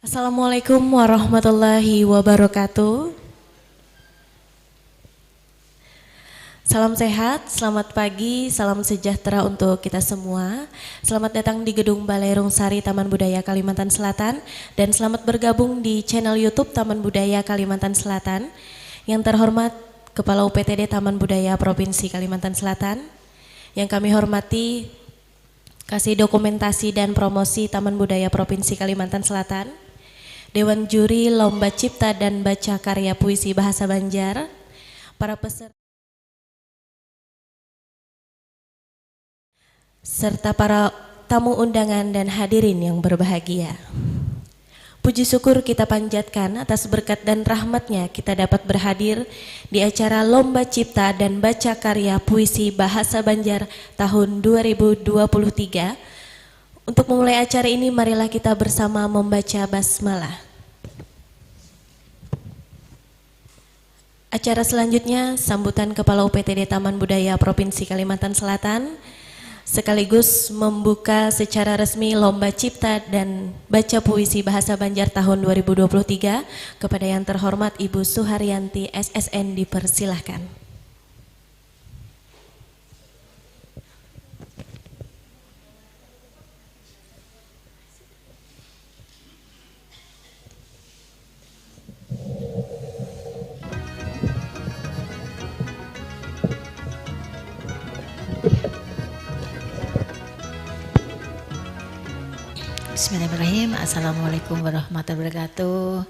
Assalamualaikum warahmatullahi wabarakatuh. Salam sehat, selamat pagi, salam sejahtera untuk kita semua. Selamat datang di Gedung Balai Rungsari Taman Budaya Kalimantan Selatan dan selamat bergabung di channel YouTube Taman Budaya Kalimantan Selatan. Yang terhormat Kepala UPTD Taman Budaya Provinsi Kalimantan Selatan, yang kami hormati Kasih Dokumentasi dan Promosi Taman Budaya Provinsi Kalimantan Selatan, Dewan Juri Lomba Cipta dan Baca Karya Puisi Bahasa Banjar, para peserta serta para tamu undangan dan hadirin yang berbahagia. Puji syukur kita panjatkan atas berkat dan rahmatnya kita dapat berhadir di acara Lomba Cipta dan Baca Karya Puisi Bahasa Banjar tahun 2023. Untuk memulai acara ini marilah kita bersama membaca basmalah. Acara selanjutnya sambutan Kepala UPTD Taman Budaya Provinsi Kalimantan Selatan sekaligus membuka secara resmi Lomba Cipta dan Baca Puisi Bahasa Banjar tahun 2023. Kepada yang terhormat Ibu Suharyanti SSN dipersilahkan. Bismillahirrahmanirrahim. Assalamualaikum warahmatullahi wabarakatuh.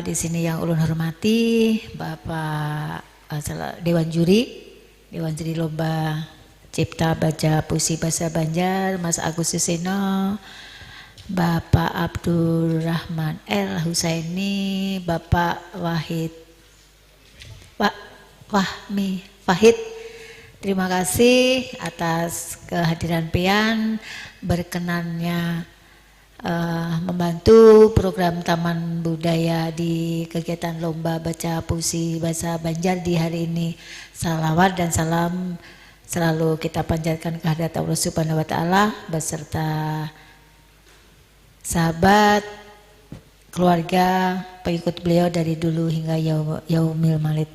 Di sini yang ulun hormati Bapak Dewan Juri Lomba Cipta Baca Puisi Bahasa Banjar, Mas Agus Suseno, Bapak Abdurrahman El Husaini, Bapak Wahmi Fahid. Terima kasih atas kehadiran pian, berkenannya membantu program Taman Budaya di kegiatan Lomba Baca Puisi Bahasa Banjar di hari ini. Salawat dan salam selalu kita panjatkan kehadirat Allah Subhanahu wa Ta'ala beserta sahabat, keluarga, pengikut beliau dari dulu hingga yaumil malid.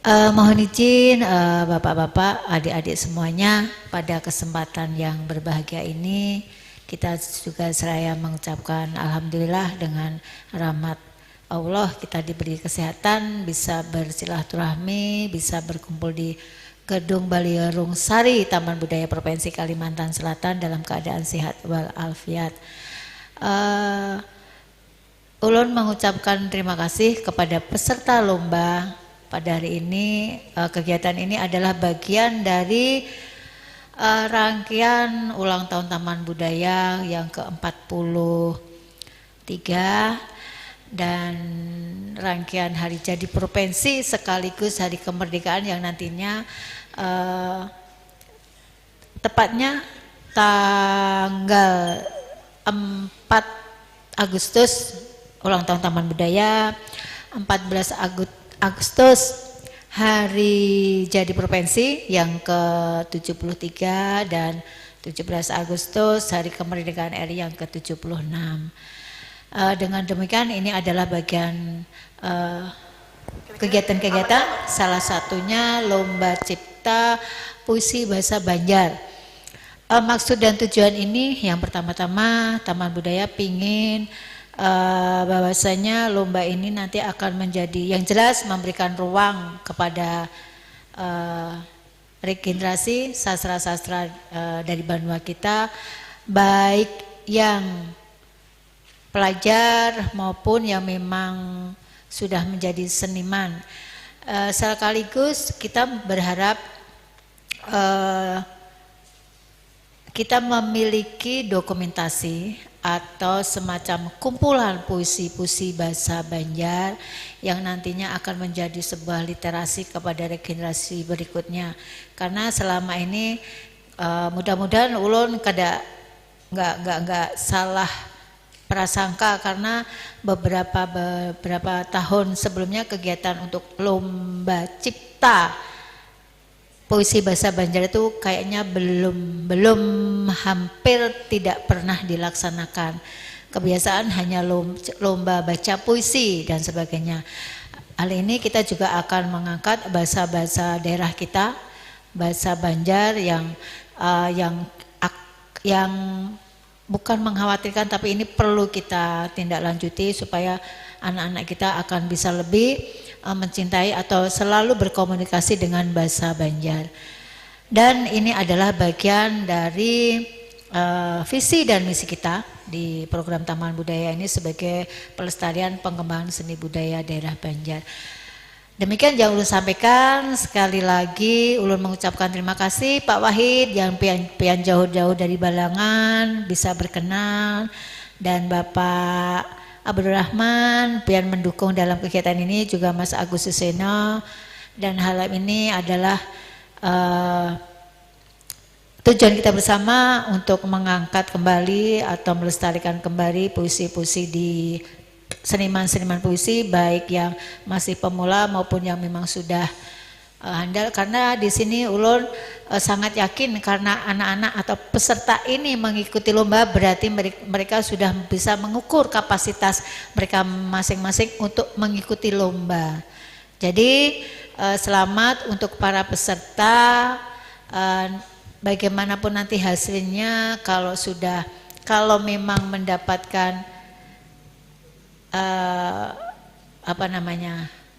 Mohon izin bapak-bapak, adik-adik semuanya, pada kesempatan yang berbahagia ini kita juga seraya mengucapkan alhamdulillah dengan rahmat Allah kita diberi kesehatan, bisa bersilaturahmi, bisa berkumpul di Gedung Balai Rungsari Taman Budaya Provinsi Kalimantan Selatan dalam keadaan sehat walafiat. Ulun mengucapkan terima kasih kepada peserta lomba. Pada hari ini kegiatan ini adalah bagian dari rangkaian ulang tahun Taman Budaya yang ke-43 dan rangkaian hari jadi provinsi sekaligus hari kemerdekaan yang nantinya tepatnya tanggal 4 Agustus ulang tahun Taman Budaya, 14 Agustus hari jadi provinsi yang ke-73 dan 17 Agustus hari kemerdekaan RI yang ke-76. Dengan demikian ini adalah bagian kegiatan-kegiatan, salah satunya Lomba Cipta Puisi Bahasa Banjar. Maksud dan tujuan ini yang pertama-tama Taman Budaya pingin bahwasanya lomba ini nanti akan menjadi yang jelas memberikan ruang kepada regenerasi sastra-sastra dari Banua kita, baik yang pelajar maupun yang memang sudah menjadi seniman. Sekaligus kita berharap kita memiliki dokumentasi atau semacam kumpulan puisi-puisi bahasa Banjar yang nantinya akan menjadi sebuah literasi kepada regenerasi berikutnya. Karena selama ini mudah-mudahan ulun nggak salah prasangka, karena beberapa tahun sebelumnya kegiatan untuk Lomba Cipta puisi bahasa Banjar itu kayaknya belum hampir tidak pernah dilaksanakan. kebiasaan hanya lomba baca puisi dan sebagainya. Hal ini kita juga akan mengangkat bahasa-bahasa daerah kita, bahasa Banjar yang bukan mengkhawatirkan, tapi ini perlu kita tindak lanjuti supaya anak-anak kita akan bisa lebih mencintai atau selalu berkomunikasi dengan bahasa Banjar. Dan ini adalah bagian dari visi dan misi kita di program Taman Budaya ini sebagai pelestarian pengembangan seni budaya daerah Banjar. Demikian yang ulun sampaikan. Sekali lagi ulun mengucapkan terima kasih Pak Wahid yang pian jauh-jauh dari Balangan bisa berkenan, dan Bapak Abdurrahman pian mendukung dalam kegiatan ini, juga Mas Agus Suseno. Dan hal ini adalah tujuan kita bersama untuk mengangkat kembali atau melestarikan kembali puisi-puisi di seniman-seniman puisi, baik yang masih pemula maupun yang memang sudah handal. Karena di sini ulun sangat yakin, karena anak-anak atau peserta ini mengikuti lomba, berarti mereka sudah bisa mengukur kapasitas mereka masing-masing untuk mengikuti lomba. Jadi selamat untuk para peserta. Bagaimanapun nanti hasilnya, kalau memang mendapatkan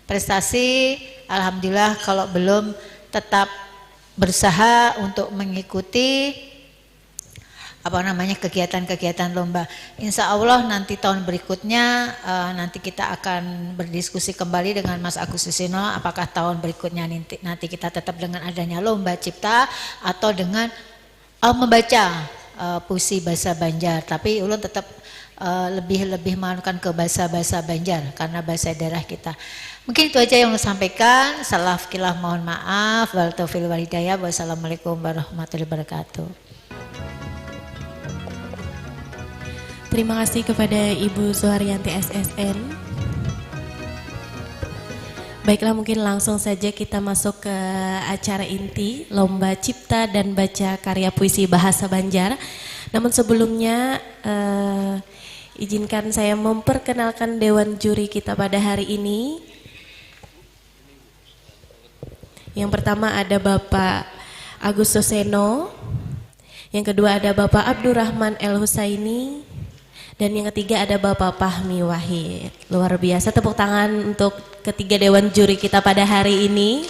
prestasi, alhamdulillah. Kalau belum, tetap berusaha untuk mengikuti kegiatan-kegiatan lomba. Insya Allah nanti tahun berikutnya nanti kita akan berdiskusi kembali dengan Mas Agus Suseno, apakah tahun berikutnya nanti kita tetap dengan adanya lomba cipta atau dengan membaca puisi bahasa Banjar. Tapi ulun tetap lebih menaruhkan ke bahasa Banjar karena bahasa daerah kita. Mungkin itu aja yang ulun sampaikan. Salah fikilah mohon maaf. Wal taufiq wal hidayah. Wassalamualaikum warahmatullahi wabarakatuh. Terima kasih kepada Ibu Suharyanti SSN. Baiklah, mungkin langsung saja kita masuk ke acara inti, Lomba Cipta dan Baca Karya Puisi Bahasa Banjar. Namun sebelumnya izinkan saya memperkenalkan Dewan Juri kita pada hari ini. Yang pertama ada Bapak Agus Suseno, yang kedua ada Bapak Abdurrahman El Husaini, dan yang ketiga ada Bapak Fahmi Wahid. Luar biasa, tepuk tangan untuk ketiga Dewan Juri kita pada hari ini.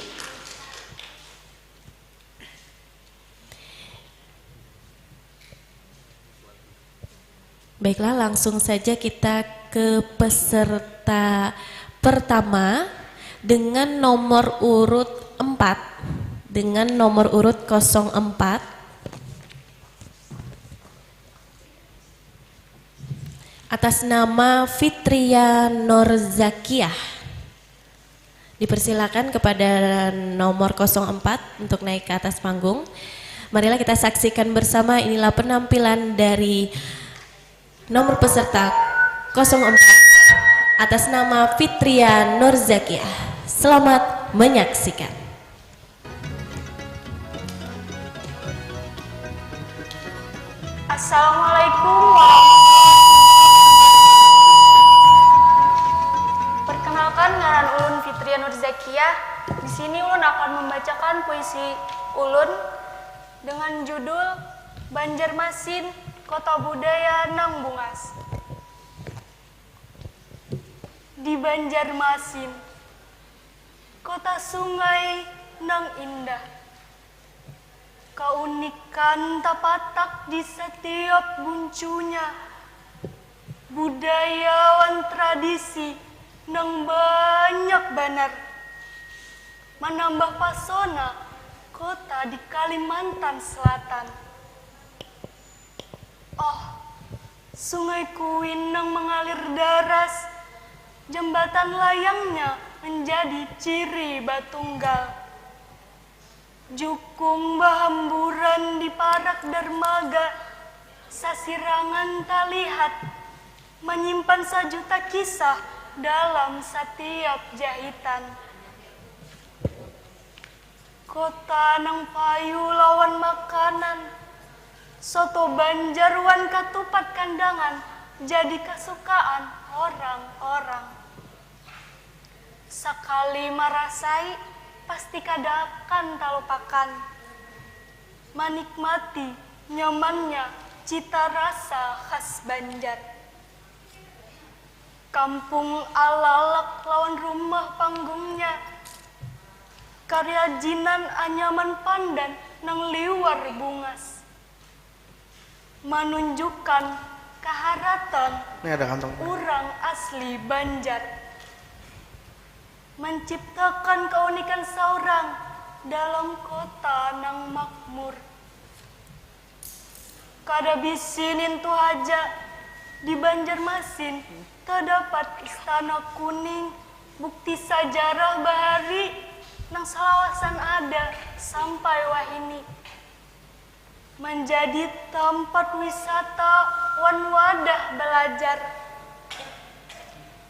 Baiklah, langsung saja kita ke peserta pertama dengan nomor urut 4. Dengan nomor urut 04. Atas nama Fitria Norzakiyah. Dipersilakan kepada nomor 04 untuk naik ke atas panggung. Marilah kita saksikan bersama, inilah penampilan dari nomor peserta 04 atas nama Fitria Norzakiyah. Selamat menyaksikan. Assalamualaikum warahmatullahi wabarakatuh. Perkenalkan, ngaran ulun Fitria Norzakiyah. Di sini ulun akan membacakan puisi ulun dengan judul Banjarmasin, Kota Budaya Nang Bungas. Di Banjarmasin, kota sungai nang indah, keunikan tapatak di setiap guncunya, budayawan tradisi nang banyak banar, menambah pasona kota di Kalimantan Selatan. Oh, sungai Kuin nang mengalir deras, jembatan layangnya menjadi ciri Batunggal. Jukung bahamburan di Parak Dermaga, sasirangan tak lihat, menyimpan sejuta kisah dalam setiap jahitan. Kota nang payu lawan makanan, soto Banjar wan katupat kandangan, jadi kesukaan orang-orang. Sekali merasai, pasti kadakan tak lupakan. Menikmati nyamannya cita rasa khas Banjar. Kampung alalak lawan rumah panggungnya. Karya jinan anyaman pandan nang liwar bungas. Menunjukkan keharatan orang asli Banjar. Menciptakan keunikan seorang dalam kota nang makmur. Kada bisinin tu aja di Banjarmasin terdapat istana kuning, bukti sejarah bahari nang selawasan ada sampai wahini. Menjadi tempat wisata wan wadah belajar.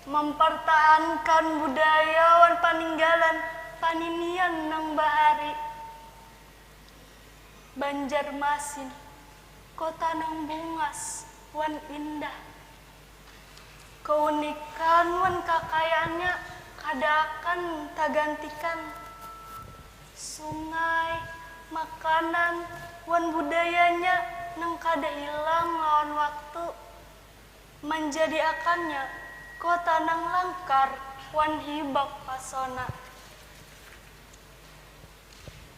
Mempertahankan budaya wan paninggalan paninian nang bahari. Banjarmasin, kota nang bungas wan indah. Keunikan wan kekayaannya kadakan tak gantikan. Sungai, makanan, wan budayanya nang kada hilang lawan waktu. Menjadi akannya kota nang langkar wan hibak pasona.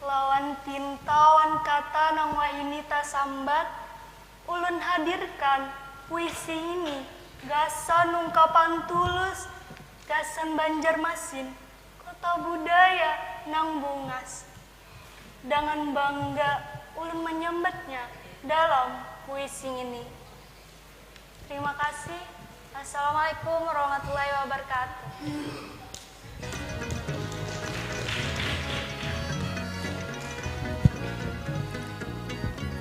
Lawan tinta wan kata nang wahini ta sambat, ulun hadirkan puisi ini. Gasan ungkapan tulus, gasan Banjarmasin, kota budaya nang bungas. Dengan bangga ulun menyambatnya dalam puisi ini. Terima kasih. Assalamualaikum warahmatullahi wabarakatuh.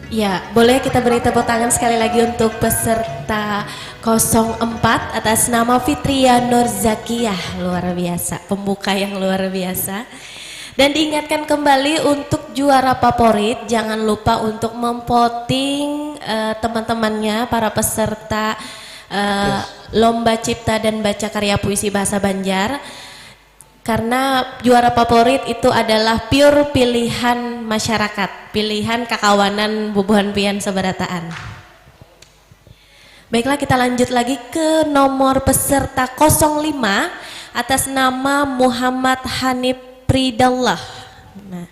Ya, boleh kita beri tepuk tangan sekali lagi untuk peserta 04 atas nama Fitria Nurzakiyah. Luar biasa, pembuka yang luar biasa. Dan diingatkan kembali untuk juara favorit, jangan lupa untuk memvoting teman-temannya, para peserta Lomba Cipta dan Baca Karya Puisi Bahasa Banjar. Karena juara favorit itu adalah pure pilihan masyarakat, pilihan kakawanan bubuhan pian seberataan. Baiklah, kita lanjut lagi ke nomor peserta 05 atas nama Muhammad Hanif Pridallah. Nah,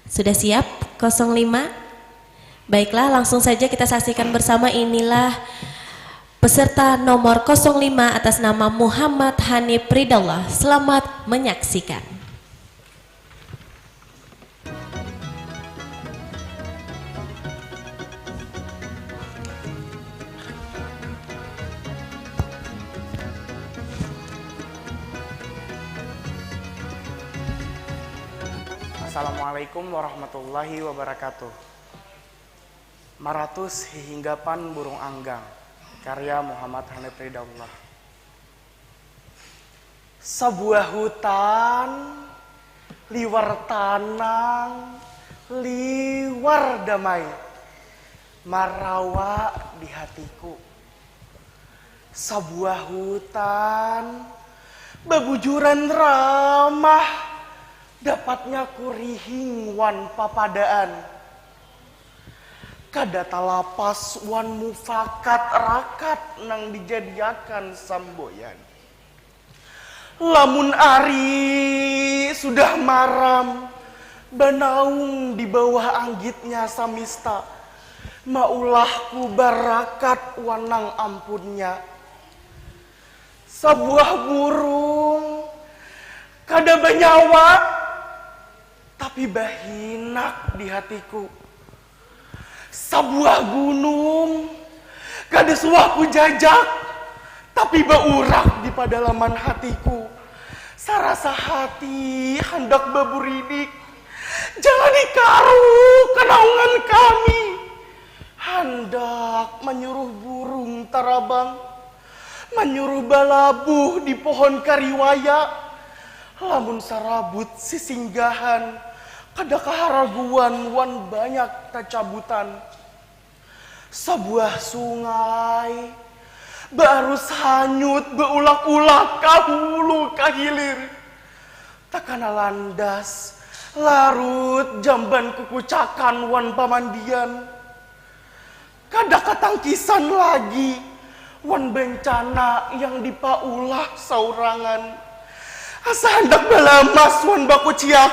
sudah siap 05? Baiklah, langsung saja kita saksikan bersama. Inilah peserta nomor 05 atas nama Muhammad Hanif Pridallah. Selamat menyaksikan. Assalamualaikum warahmatullahi wabarakatuh. Maratus hihinggapan burung anggang, karya Muhammad Hanif Pridallah. Sebuah hutan, liwar tanang, liwar damai, marawa di hatiku. Sebuah hutan, bebujuran ramah, dapatnya kurihing wan papadaan. Kada talapas wan mufakat rakat nang dijadiakan samboyan. Lamun ari sudah maram, banaung di bawah anggitnya samista, maulahku barakat wanang ampunnya. Sebuah burung kada banyawa, tapi bahinak di hatiku. Sebuah gunung kada suahku jajak, tapi baurak di padalaman hatiku. Sarasa hati hendak baburidik, jangan dikaru kenaungan kami. Hendak menyuruh burung tarabang, menyuruh balabuh di pohon kariwaya. Lamun sarabut sisinggahan, kada kaharaguan wan banyak tacabutan. Sebuah sungai baru hanyut beulak-ulak kahulu kahilir. Takana landas larut jamban kukucakan wan pamandian. Kada katangkisan lagi wan bencana yang dipaulah saurangan. Asa hendak balamas wan baku ciak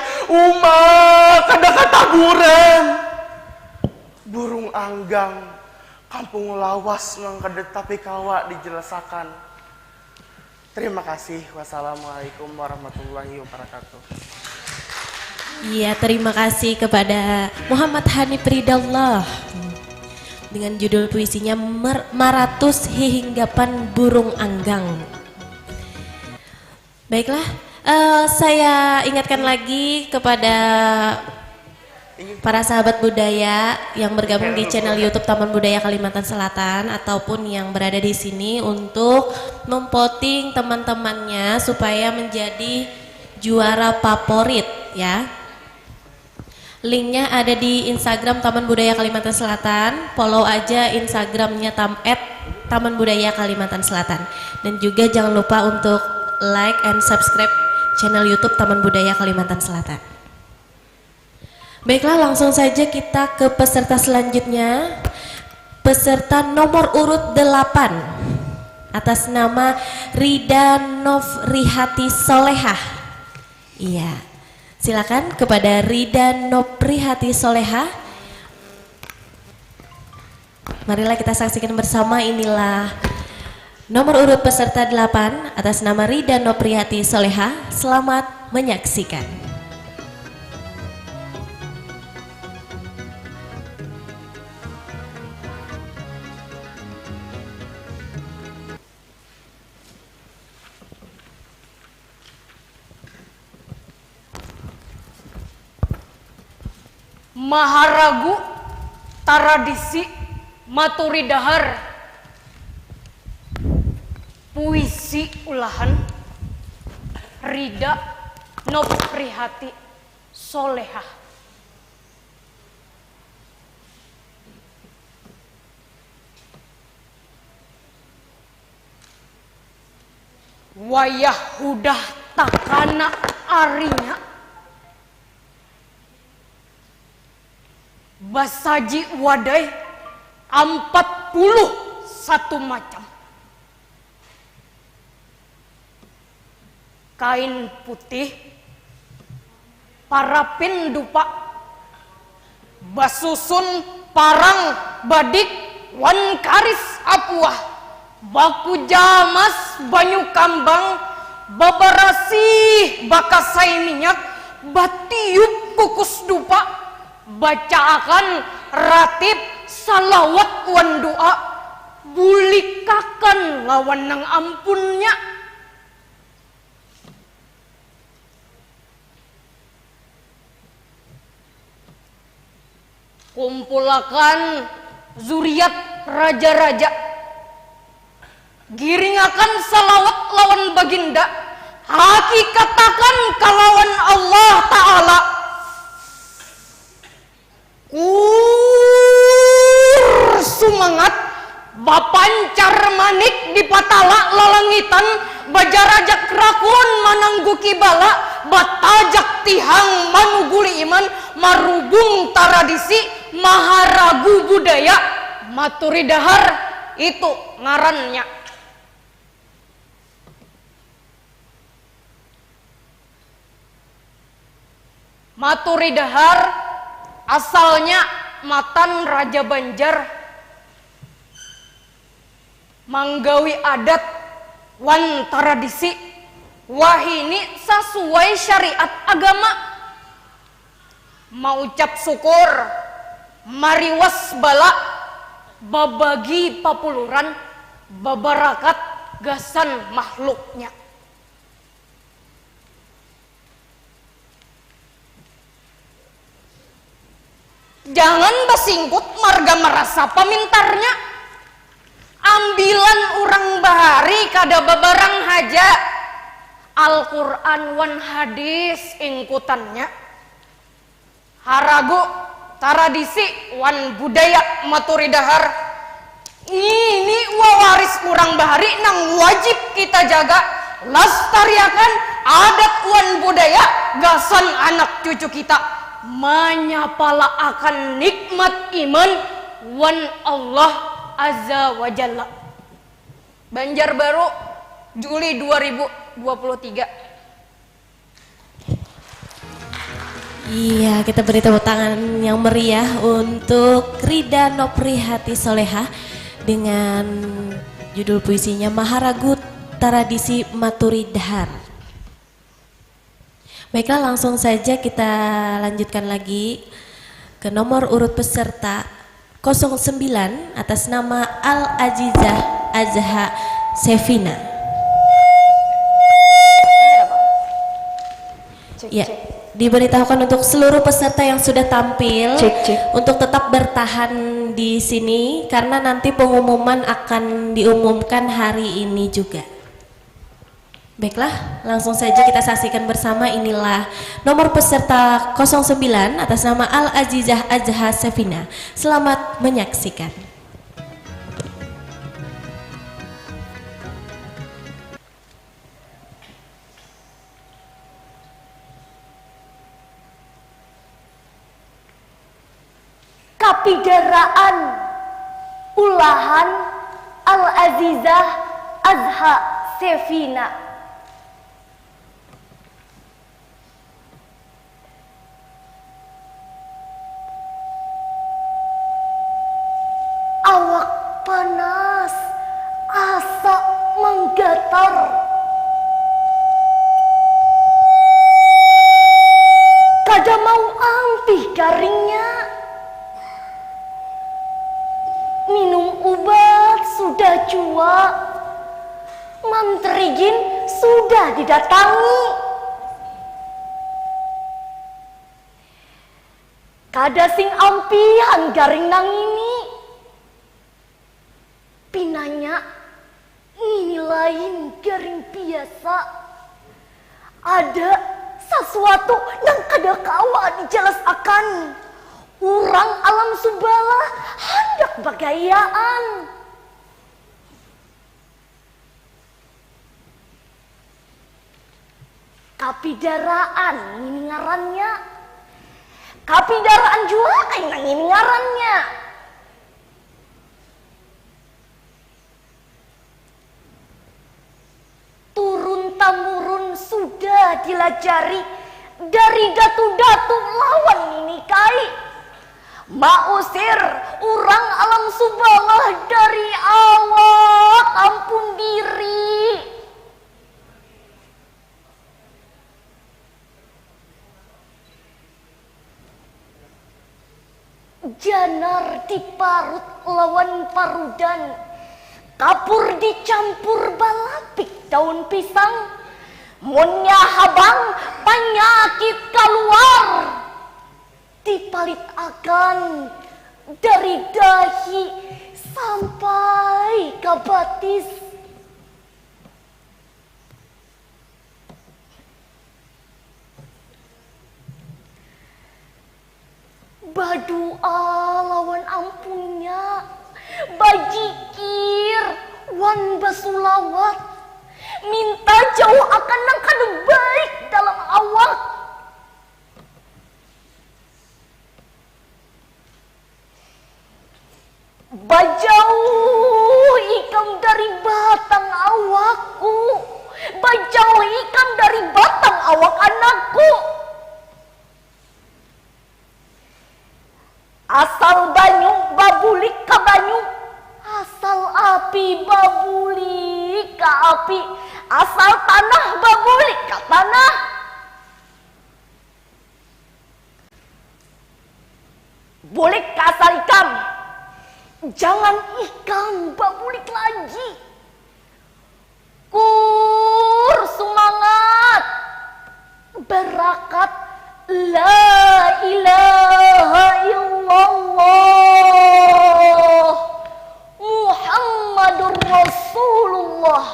kada kataburan. Burung anggang kampung lawas nang kada tapi kawa dijelasakan. Terima kasih. Wassalamualaikum warahmatullahi wabarakatuh. Iya, terima kasih kepada Muhammad Hanif Ridallah dengan judul puisinya Maratus Hihinggapan Burung Anggang. Baiklah, saya ingatkan lagi kepada para sahabat budaya yang bergabung di channel YouTube Taman Budaya Kalimantan Selatan ataupun yang berada di sini untuk memvoting teman-temannya supaya menjadi juara favorit ya. Linknya ada di Instagram Taman Budaya Kalimantan Selatan. Follow aja Instagramnya Taman Budaya Kalimantan Selatan. Dan juga jangan lupa untuk like and subscribe channel YouTube Taman Budaya Kalimantan Selatan. Baiklah, langsung saja kita ke peserta selanjutnya. Peserta nomor urut 8 atas nama Rida Novrihati Solehah. Iya, silakan kepada Rida Novrihati Solehah. Marilah kita saksikan bersama, inilah nomor urut peserta 8 atas nama Rida Novrihati Solehah. Selamat menyaksikan. Maharagu Taradisi Maturidahar, puisi ulahan Rida Novrihati Solehah. Wayah hudah takana arinya basaji wadai 41 macam. Kain putih parapin dupa basusun parang badik wan karis apuah baku jamas banyu kambang babarasih bakasai minyak batiup kukus dupa bacaakan ratib salawat wan doa bulikakan lawan nang ampunnya. Kumpulakan zuriat raja-raja, giringakan salawat lawan baginda, hakikatakan kalawan Allah Ta'ala. Sumangat bapancar manik di patala lalangitan bajarajak rakun manangguki bala batajak tihang manuguli iman marubung taradisi maharagu budaya Maturidahar, itu ngarannya. Maturidahar asalnya Matan Raja Banjar, manggawi adat wan tradisi wahini sesuai syariat agama, maucap syukur mariwas bala babagi papuluran babarakat gasan makhluknya. Jangan basingkut marga merasa pamintarnya, ambilan orang bahari kada babarang haja Al-Quran wan hadis ingkutannya. Haragu tradisi wan budaya Maturidahar Ini wawaris kurang bahari nang wajib kita jaga, lestariakan adat wan budaya gasan anak cucu kita, menyapala akan nikmat iman wan Allah azza wa jalla. Banjarbaru, Juli 2023. Iya, kita beri tepuk tangan yang meriah untuk Rida Noprihati Soleha dengan judul puisinya Maharagu Tradisi Maturidhar. Baiklah, langsung saja kita lanjutkan lagi ke nomor urut peserta 09 atas nama Al-Azizah Azha Sevina. Ya, diberitahukan untuk seluruh peserta yang sudah tampil untuk tetap bertahan di sini karena nanti pengumuman akan diumumkan hari ini juga. Baiklah, langsung saja kita saksikan bersama. Inilah nomor peserta 09 atas nama Al-Azizah Azha Sevina. Selamat menyaksikan. Kapidaraan Ulahan Al-Azizah Azha Sevina. Awak panas, asa menggetar, kada mau ampih garingnya. Minum obat sudah jua, mantri jin sudah didatangi. Kada sing ampihan garing nang ini. Pinanya ini lain garing biasa. Ada sesuatu yang kada kawa dijelas akan. Urang alam subala hendak bagayaan. Kapidaraan ini ngarannya. Kapidaraan jua yang ini ngarannya. Turun-temurun sudah dilajari dari datu-datu lawan ini kai. Mausir urang alam subalah dari awak ampun diri. Janar diparut lawan parudan, kapur dicampur balapik daun pisang, munnya habang penyakit keluar. Dipalit akan dari dahi sampai ke batis. Badua lawan ampunnya, bajikir wan basulawat, minta jauh akan nang kada baik dalam awak. Bajauh ikam dari batang awakku, bajauh ikam dari batang awak anakku. Asal banyu babulik ka banyu, asal api babulik ka api, asal tanah babulik ka tanah. Bulik ka asal ikam, jangan ikam babulik lagi. Kur semangat, berakat la ilaha illallah Muhammadur Rasulullah.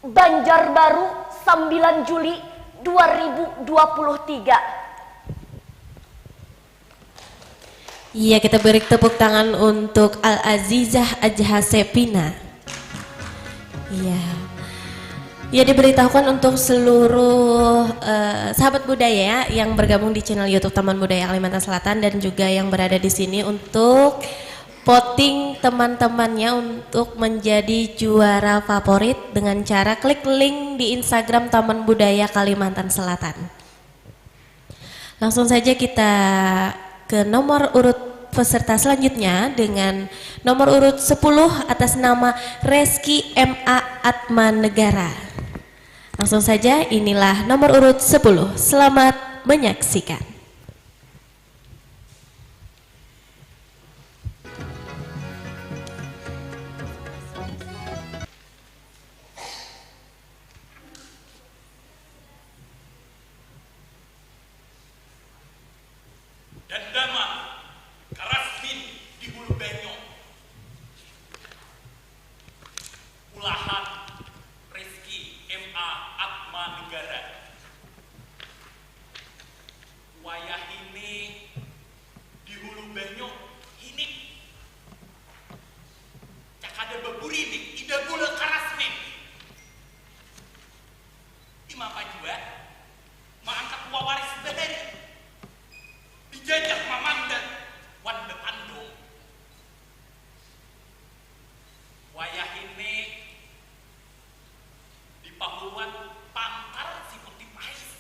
Banjarbaru 9 Juli 2023. Iya, kita beri tepuk tangan untuk Al Azizah Ajhasepina. Iya. Ya, diberitahukan untuk seluruh sahabat budaya yang bergabung di channel YouTube Taman Budaya Kalimantan Selatan dan juga yang berada di sini untuk voting teman-temannya untuk menjadi juara favorit dengan cara klik link di Instagram Taman Budaya Kalimantan Selatan. Langsung saja kita ke nomor urut peserta selanjutnya dengan nomor urut 10 atas nama Reski M.A. Atmanegara. Langsung saja, inilah nomor urut 10. Selamat menyaksikan. Dan Dama Karasmin di Hulu Benyo, Ulahan Reski M.A. Atmanegara, wayah ini di Hulu Benyo ini cakada baburidik ida bula Karasmin imam ajwa maangkat wawaris bahari dijajah mamanda wan betandung wayah ini di pahuan pantar si putih pais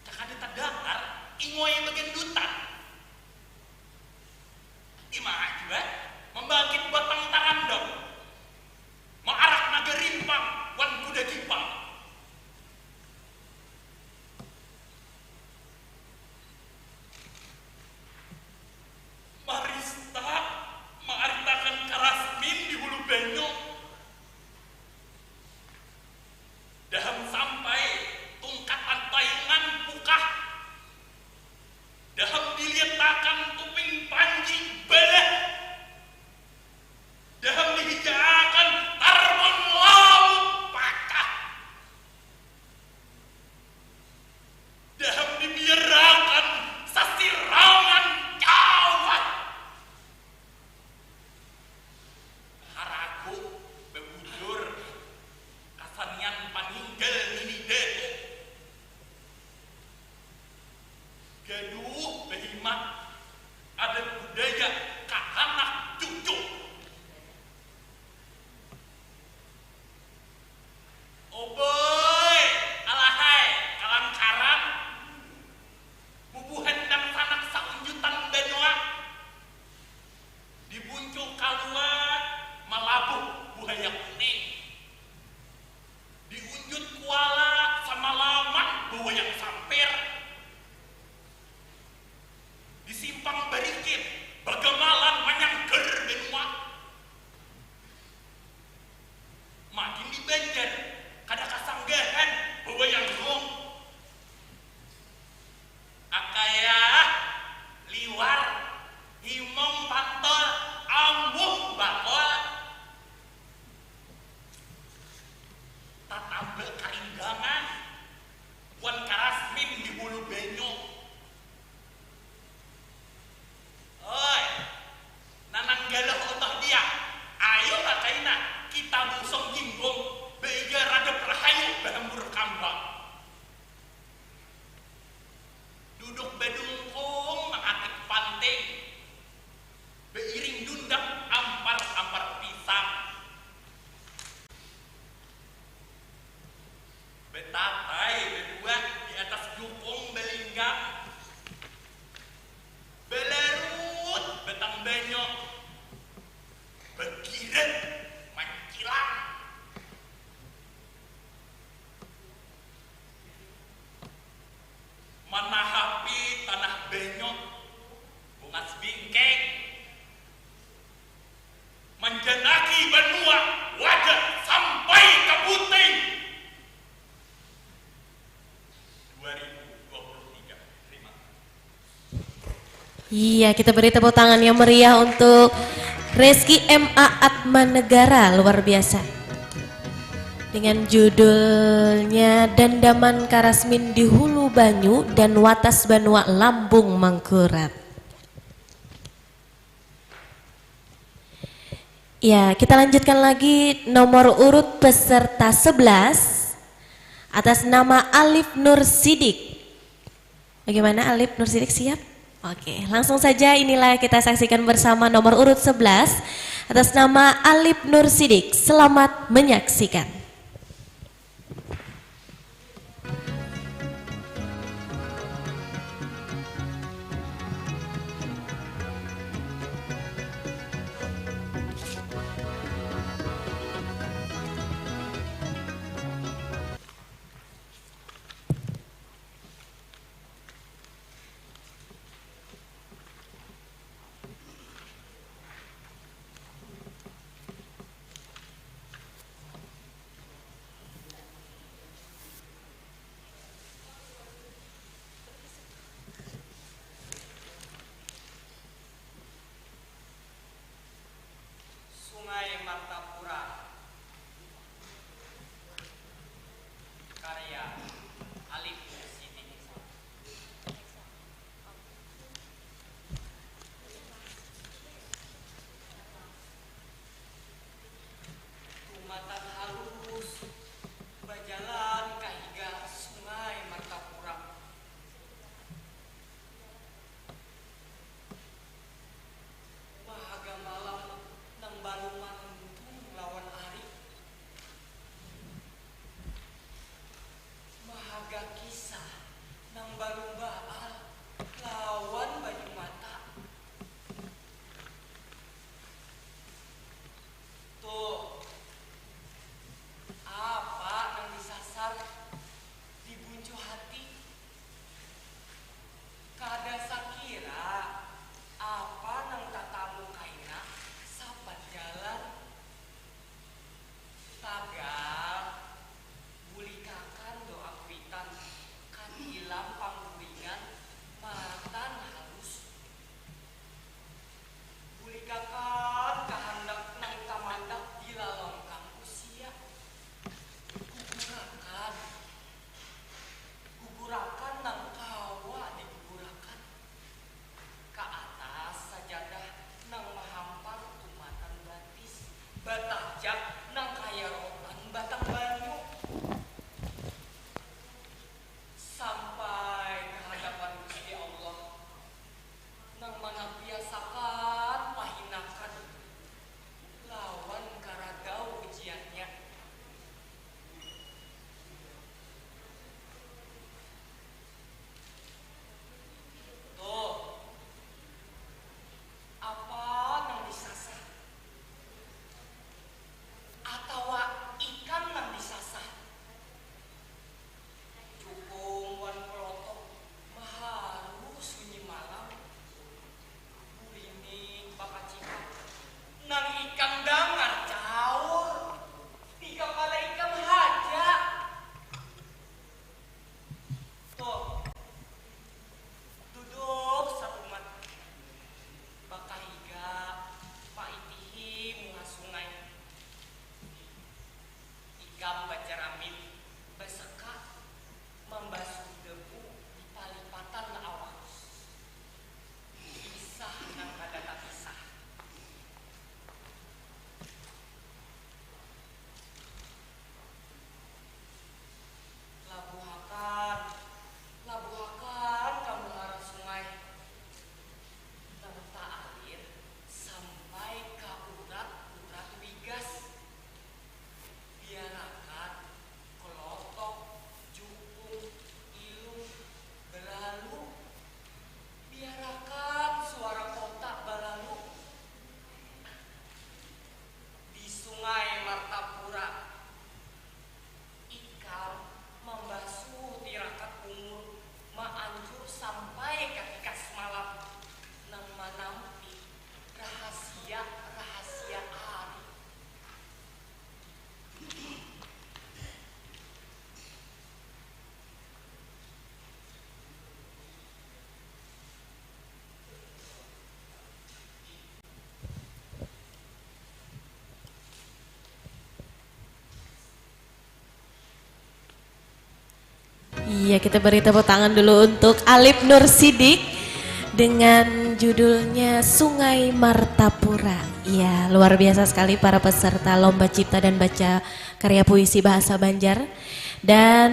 cakada terdatar ingoy bagian dutan imah juga membangkit batang tarandong maarak naga rimpang wan kuda jipang Marista mengaritakan Karasmin di Hulu Benyo daham sampai tungkatan tayangan pukah daham diliatakan tuping panji belah daham dihijakan tarbon laut pakah daham dibiarkan sasirangan jawat haraku bebujur kasanian paninggal ini deh gaduh behimat adat budaya kahanak cucu oboy alahai kalangkaran bubuhan dan sanak saunjutan benua dibuncuk kaluar malabuh buaya kuning diunjut kuala sama laman buaya sampir disimpang barikit bagamalan manyangger benua makin di Banjar kada kasanggahan buaya rong akaya liwar himong pantol ambuh bakol tatambel karinggangan wan Karasmin di Hulu Benyo oi nanang galau otoh dia ayo kakaina kita busong jinggong beiga radep rahayu bahambur kambang duduk bedungkung mengatik panting beiring dundang ampar-ampar pisang betatai berdua di atas jukung belinggang belerut betang benyok begiret mancilang manahapi tanah benyok bungas bingkeng menjenaki benua wajah sampai ke puting 2023. Terima kasih. Iya, kita beri tepuk tangan yang meriah untuk Reski M.A. Atmanegara, luar biasa. dengan judulnya Dandaman Karasmin di Hulu Banyu dan Watas Banua Lambung Mangkurat. Ya, kita lanjutkan lagi nomor urut peserta 11 atas nama Alif Nur Sidik. Bagaimana Alif Nur Sidik, siap? Oke, langsung saja inilah kita saksikan bersama nomor urut 11 atas nama Alif Nur Sidik. Selamat menyaksikan. Sungai Martapura, karya Alif Nur Sidik. Tumatan halus berjalan kahiga Sungai Martapura. Bahaga malam nang baru mantung lawan ari. Bahaga kisah nang baru baal lawan banyu mata. Tuh, apa nang disasar di buncu hati? Kada sakira apa nang tatamu kaina sapat jalan. Tagal bulikakan doa kuitan kan hilang pangguringan matan halus. Bulikakan kahandak nang kamandak di lalongkang usia. Gugurakan nang kawa digugurakan. Ka atas sajadah nang mahampar tumatan batis. Batajak nang kaya rotan batang banyu. Sampai ke hadapan Gusti Allah nang manabiasakan pahinakan lawan karagau ujiannya. Tuh, apa nang disasar? Atawa ikan nang disasar? Iya, kita beri tepuk tangan dulu untuk Alif Nur Sidik dengan judulnya Sungai Martapura. Iya, luar biasa sekali para peserta Lomba Cipta dan Baca Karya Puisi Bahasa Banjar. Dan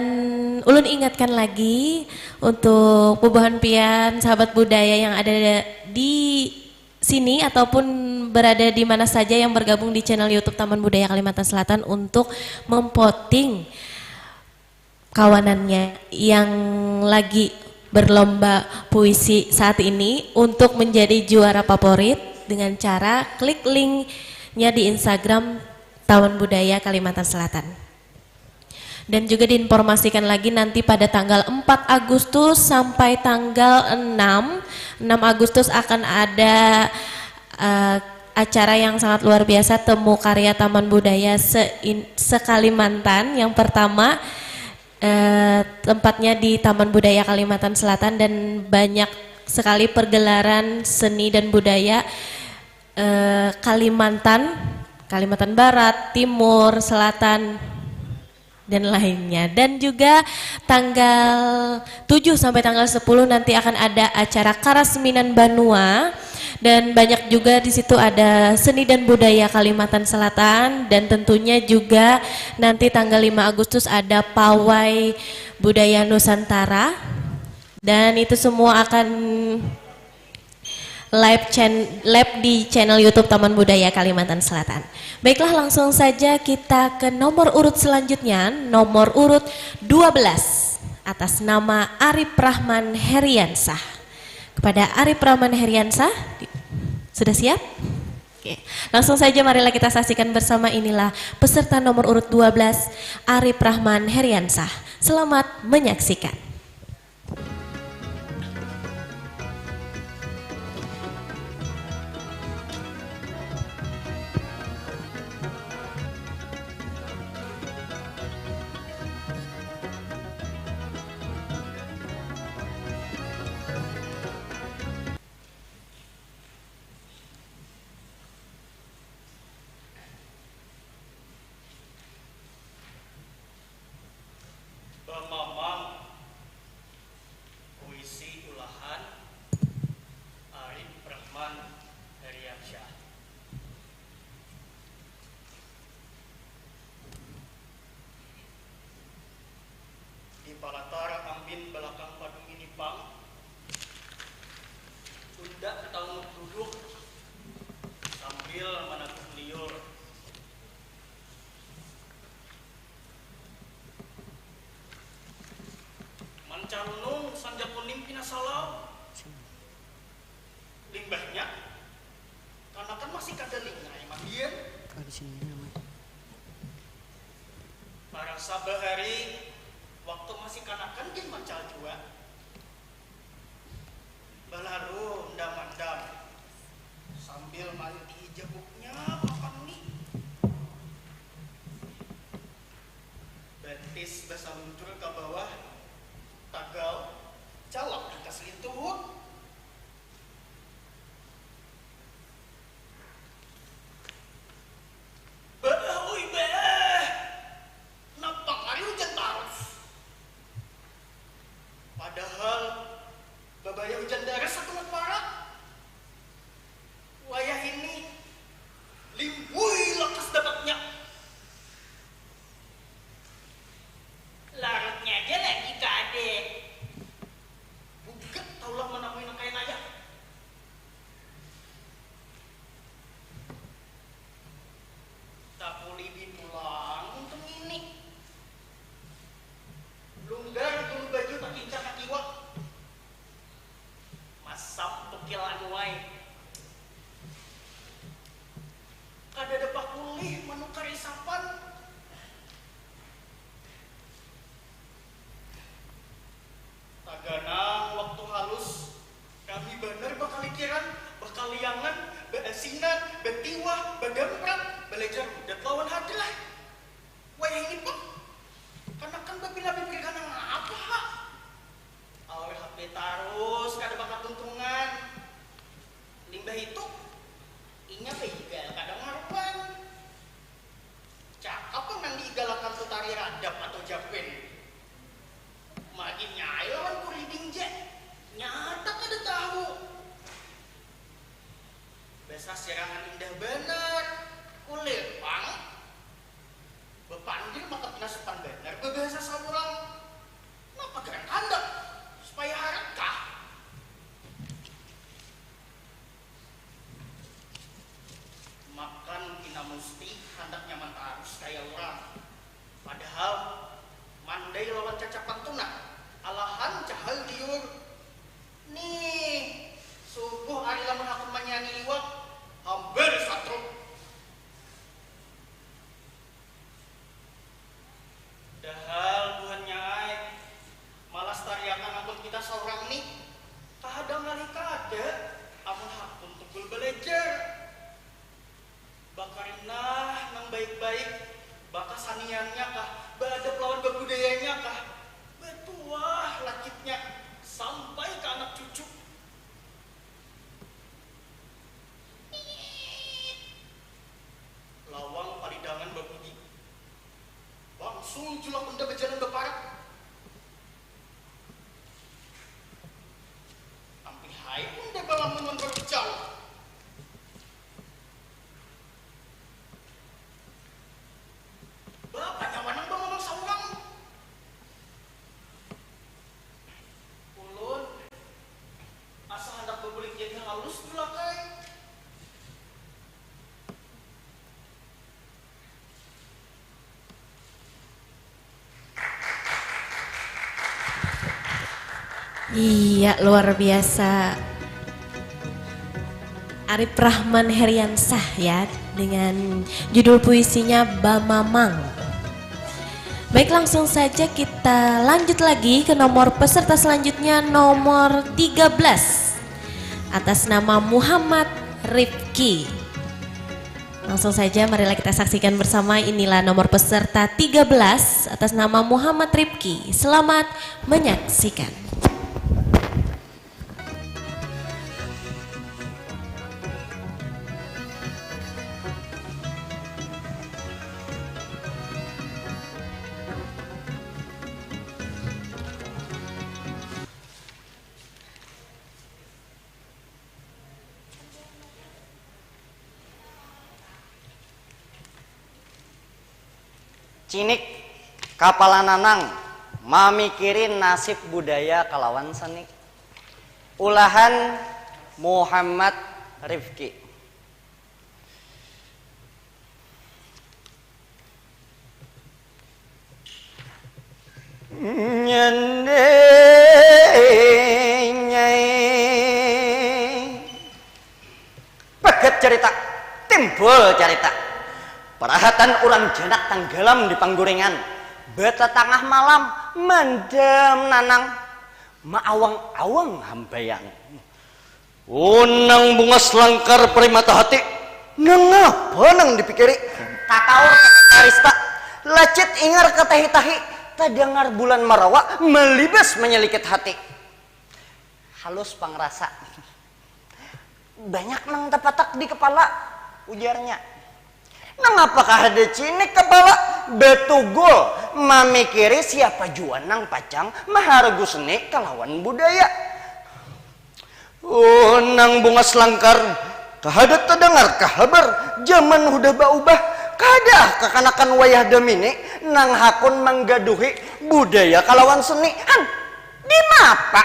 ulun ingatkan lagi untuk Pubuhan Pian, sahabat budaya yang ada di sini ataupun berada di mana saja yang bergabung di channel YouTube Taman Budaya Kalimantan Selatan untuk memvoting kawanannya yang lagi berlomba puisi saat ini untuk menjadi juara favorit dengan cara klik linknya di Instagram Taman Budaya Kalimantan Selatan. Dan juga diinformasikan lagi nanti pada tanggal 4 Agustus sampai tanggal 6 Agustus akan ada acara yang sangat luar biasa, temu karya Taman Budaya se-Kalimantan. Yang pertama tempatnya di Taman Budaya Kalimantan Selatan dan banyak sekali pergelaran seni dan budaya Kalimantan Barat, Timur, Selatan dan lainnya. Dan juga tanggal 7 sampai tanggal 10 nanti akan ada acara Karasminan Banua dan banyak juga di situ ada seni dan budaya Kalimantan Selatan. Dan tentunya juga nanti tanggal 5 Agustus ada Pawai Budaya Nusantara dan itu semua akan live di channel YouTube Taman Budaya Kalimantan Selatan. Baiklah, langsung saja kita ke nomor urut selanjutnya, nomor urut 12 atas nama Arif Rahman Heriansah. Kepada Arif Rahman Heriansah, sudah siap? Oke. Langsung saja marilah kita saksikan bersama, inilah peserta nomor urut 12 Arif Rahman Heriansah. Selamat menyaksikan. Bamamang puisi ulahan Arif Rahman Heriansyah. Di palatar ambin belakang padung ini pang undak tamu duduk sambil meneguk liur. Mancalunung sanja kuning pinasalau limbahnya karena kan masih kada lingga emang dia barang sabahari waktu masih kanakan dia mancal jua balaru ndam-ndam sambil mandi jabuknya makan nih betis basa luncur ke bawah tagal calak kita selintut ui nampak hari hujan tarus padahal babaya hujan deras satu parah wayah ini limbui lekas dapatnya larutnya aja lagi kade bukan taulah menamuin kain ayah tak boleh dipulang untuk ini lunggar dulu baju tak kincang kaki wak masam pekilan wai kada dapat pulih menukar isapan taganang waktu halus kami bener bakal likiran bakal liangan beasinan betiwah bagemprat belajar udah lawan hadilah wayah ini pak karena kan babi-babi karena apa hak awal HP tarus kada bakal tuntungan limbah itu inya begal kadang ngarupan cakap kan nang diigalakan tutari radap atau japin magi harus kayak orang. Padahal mandai lawan cacapan tuna, alahan cahal liur. Nih, subuh hari lamun aku manyani liwat, hampir satruk. Dahal buhannya ai, malas tariakan ampun kita seorang nih, kadang kali kada, amun hakun tunggul belajar. Bakarinah nang baik-baik, baka saniannya kah, badap lawan berbudayanya kah, betuah lakitnya, sampai ke anak cucu. Lawang palidangan babudi, bangsul julak benda berjalan beparak. Ampi hai pun dia balamun berbicara. Bapak nyawanan bang ngomong saurang. Ulun asa hendak berbulik jadi halus julakai. Iya, luar biasa. Arif Rahman Heriansah ya, dengan judul puisinya Bamamang. Baik, langsung saja kita lanjut lagi ke nomor peserta selanjutnya, nomor 13. Atas nama Muhammad Rifki. Langsung saja marilah kita saksikan bersama, inilah nomor peserta 13 atas nama Muhammad Rifki. Selamat menyaksikan. Cinik kapalananang mamikirin nasib budaya kalawan seni. Ulahan Muhammad Rifki. Nyende nyai peget cerita timbul cerita. Perahatan orang janak tanggalam di panggorengan, beta tengah malam mandam nanang maawang-awang hambayang. Unang bunga selangkar perimata hati, ngapa nang dipikiri? Kakaur kakarista, lacit ingar ketahi-tahi, tadengar bulan marawa melibas menyelikit hati. Halus pangrasa, banyak nang tepatak di kepala, ujarnya. Nang apakah ada cinik kepala betugul mamikiri siapa juan nang pacang mahargu seni kalawan budaya. Nang bunga selangkar kahadat terdengar kahabar zaman udah baubah kadah kekanakan wayah damini nang hakun menggaduhi budaya kalawan seni. Han di mapa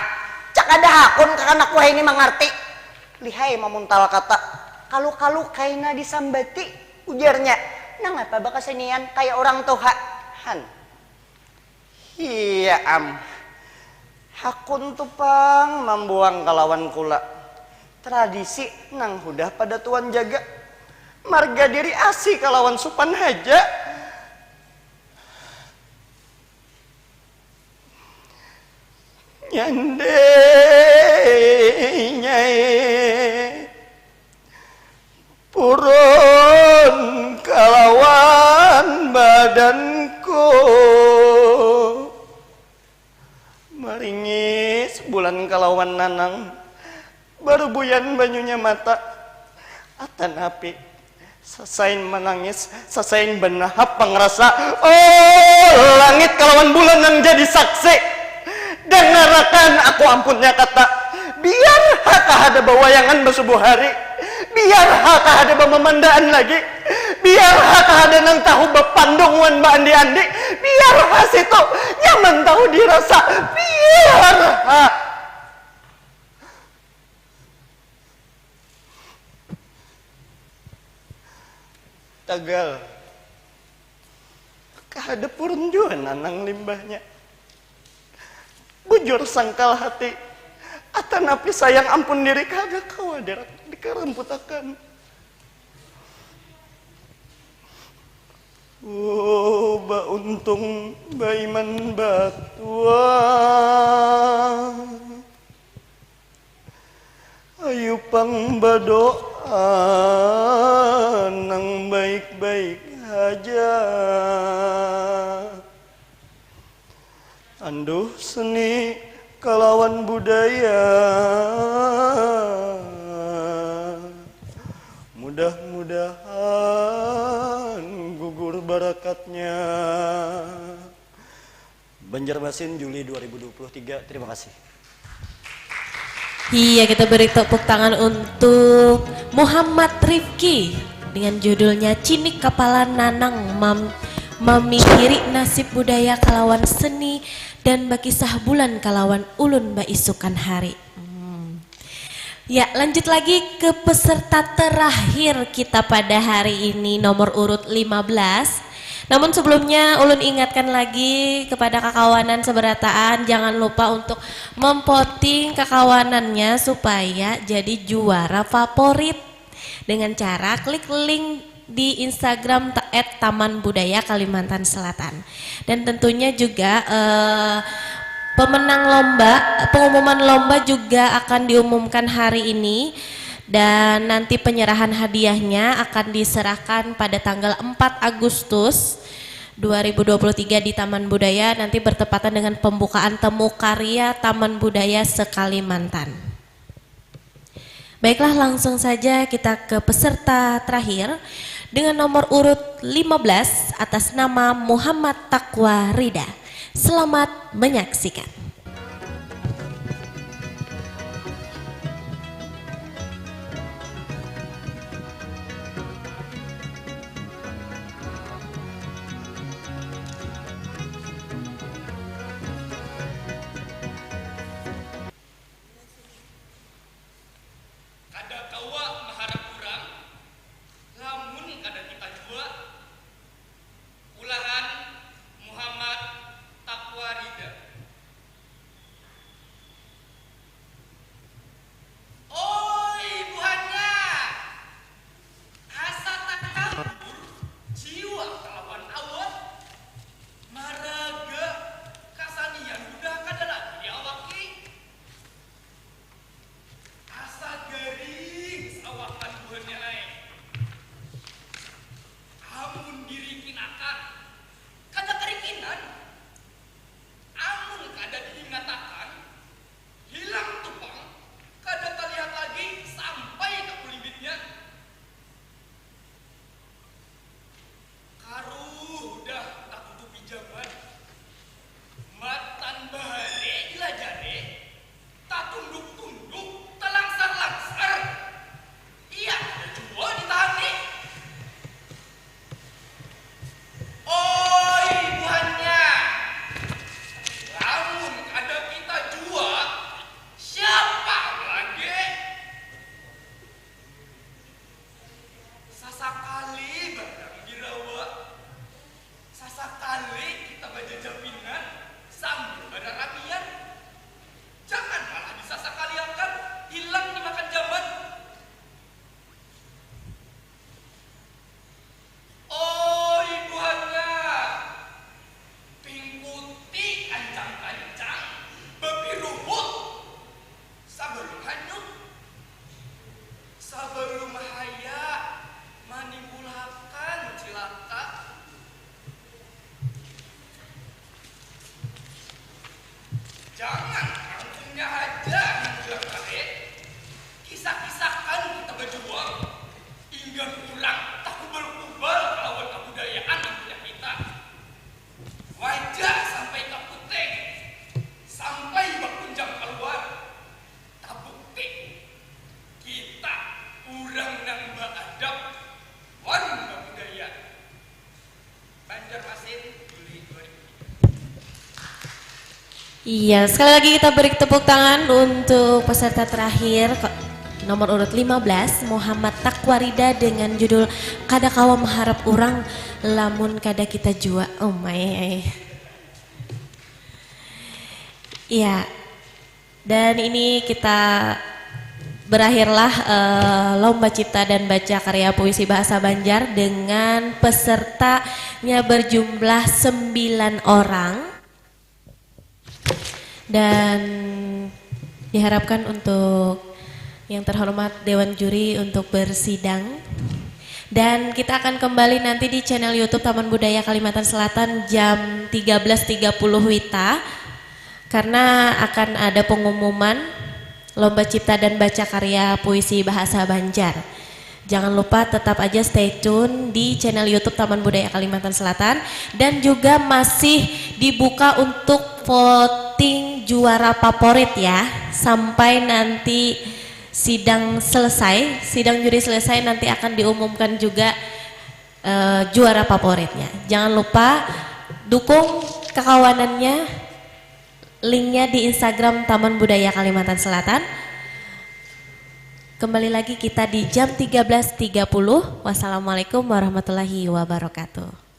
cak ada hakun kekanak wayah ini mengerti lihai mamuntal kata kalu-kalu kaina disambati. Ujarnya, nang apa baka senian kayak orang tua han. Iya hakun tupang membuang kalawan kula. Tradisi nang hudah pada tuan jaga. Marga diri asih kalawan supan haja. Nyande nyai purun kalawan badanku maringis bulan kalawan nanang baru buyan banyunya mata atan api sasain menangis sasain benahap pangrasa. Oh langit kalawan bulan yang jadi saksi dengarakan aku ampunnya kata biar haka ada bawayangan bersubuh hari. Biar haka ada memandaan lagi, biar haka ada nang tahu bepandungan mbak andi-andi, biar has itu nyaman tahu dirasa, biar ha. Tegal kahadap urun jua nanang limbahnya. Bujur sangkal hati, atanapi sayang ampun diri kagak kawadir dikaremputakan. Oh, ba untung baiman batua. Ayo pang berdoa nang baik-baik aja. Anduh seni kalawan budaya, mudah-mudahan gugur barakatnya. Banjarmasin, Juli 2023. Terima kasih. Iya, kita beri tepuk tangan untuk Muhammad Rifki dengan judulnya Cinik Kepala Nanang Memikiri Nasib Budaya Kalawan Seni dan Bakisah Bulan Kalawan Ulun Baisukan Hari. Ya, lanjut lagi ke peserta terakhir kita pada hari ini, nomor urut 15. Namun sebelumnya ulun ingatkan lagi kepada kakawanan seberataan, jangan lupa untuk memvoting kakawanannya supaya jadi juara favorit dengan cara klik link di Instagram @Taman Budaya Kalimantan Selatan. Dan tentunya juga pemenang lomba, pengumuman lomba juga akan diumumkan hari ini. Dan nanti penyerahan hadiahnya akan diserahkan pada tanggal 4 Agustus 2023 di Taman Budaya, nanti bertepatan dengan pembukaan temu karya Taman Budaya se-Kalimantan. Baiklah, langsung saja kita ke peserta terakhir dengan nomor urut 15 atas nama Muhammad Taqwa Rida. Selamat menyaksikan. Iya, sekali lagi kita beri tepuk tangan untuk peserta terakhir nomor urut 15 Muhammad Takwarida dengan judul Kada Kawa Mengharap Urang Lamun Kada Kita Jua. Oh my. Iya. Dan ini kita berakhirlah lomba cipta dan baca karya puisi bahasa Banjar dengan pesertanya berjumlah 9 orang. Dan diharapkan untuk yang terhormat Dewan Juri untuk bersidang. Dan kita akan kembali nanti di channel YouTube Taman Budaya Kalimantan Selatan jam 13.30 WITA. Karena akan ada pengumuman lomba cipta dan baca karya puisi bahasa Banjar. Jangan lupa tetap aja stay tune di channel YouTube Taman Budaya Kalimantan Selatan. Dan juga masih dibuka untuk voting juara favorit ya. Sampai nanti sidang selesai, sidang juri selesai, nanti akan diumumkan juga juara favoritnya. Jangan lupa dukung kekawanannya, linknya di Instagram Taman Budaya Kalimantan Selatan. Kembali lagi kita di jam 13.30. Wassalamualaikum warahmatullahi wabarakatuh.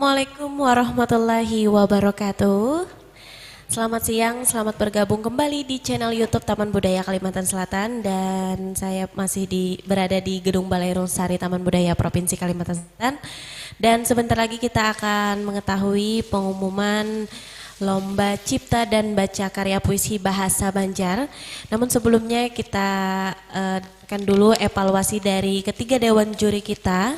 Assalamualaikum warahmatullahi wabarakatuh. Selamat siang, selamat bergabung kembali di channel YouTube Taman Budaya Kalimantan Selatan, dan saya masih berada di Gedung Balai Rungsari Taman Budaya Provinsi Kalimantan Selatan. Dan sebentar lagi kita akan mengetahui pengumuman Lomba Cipta dan Baca Karya Puisi Bahasa Banjar. Namun sebelumnya kita akan dulu evaluasi dari ketiga dewan juri kita,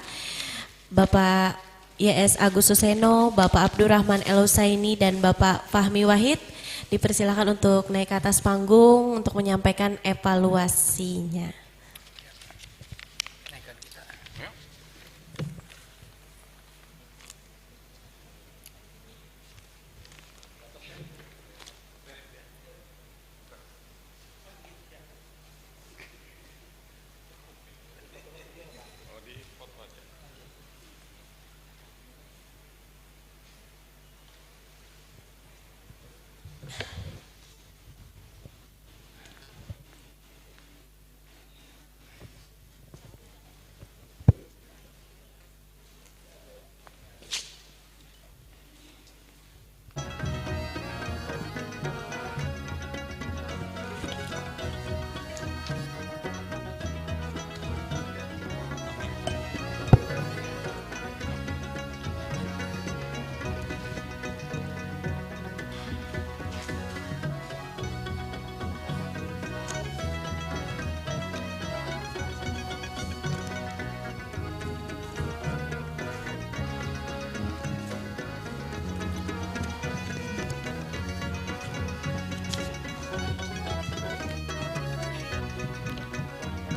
Bapak YS Agus Suseno, Bapak Abdurrahman El Husaini, dan Bapak Fahmi Wahid. Dipersilakan untuk naik ke atas panggung untuk menyampaikan evaluasinya.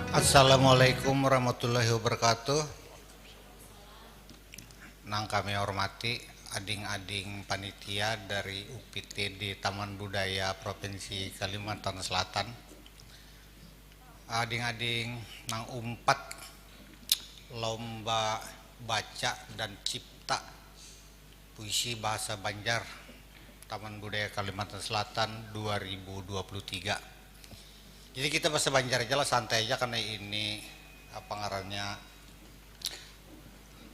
Assalamualaikum warahmatullahi wabarakatuh. Nang kami hormati ading-ading panitia dari UPT di Taman Budaya Provinsi Kalimantan Selatan. Ading-ading nang umpat lomba baca dan cipta puisi bahasa Banjar Taman Budaya Kalimantan Selatan 2023. Jadi kita bahasa Banjar aja lah, santai aja, karena ini apa ngarannya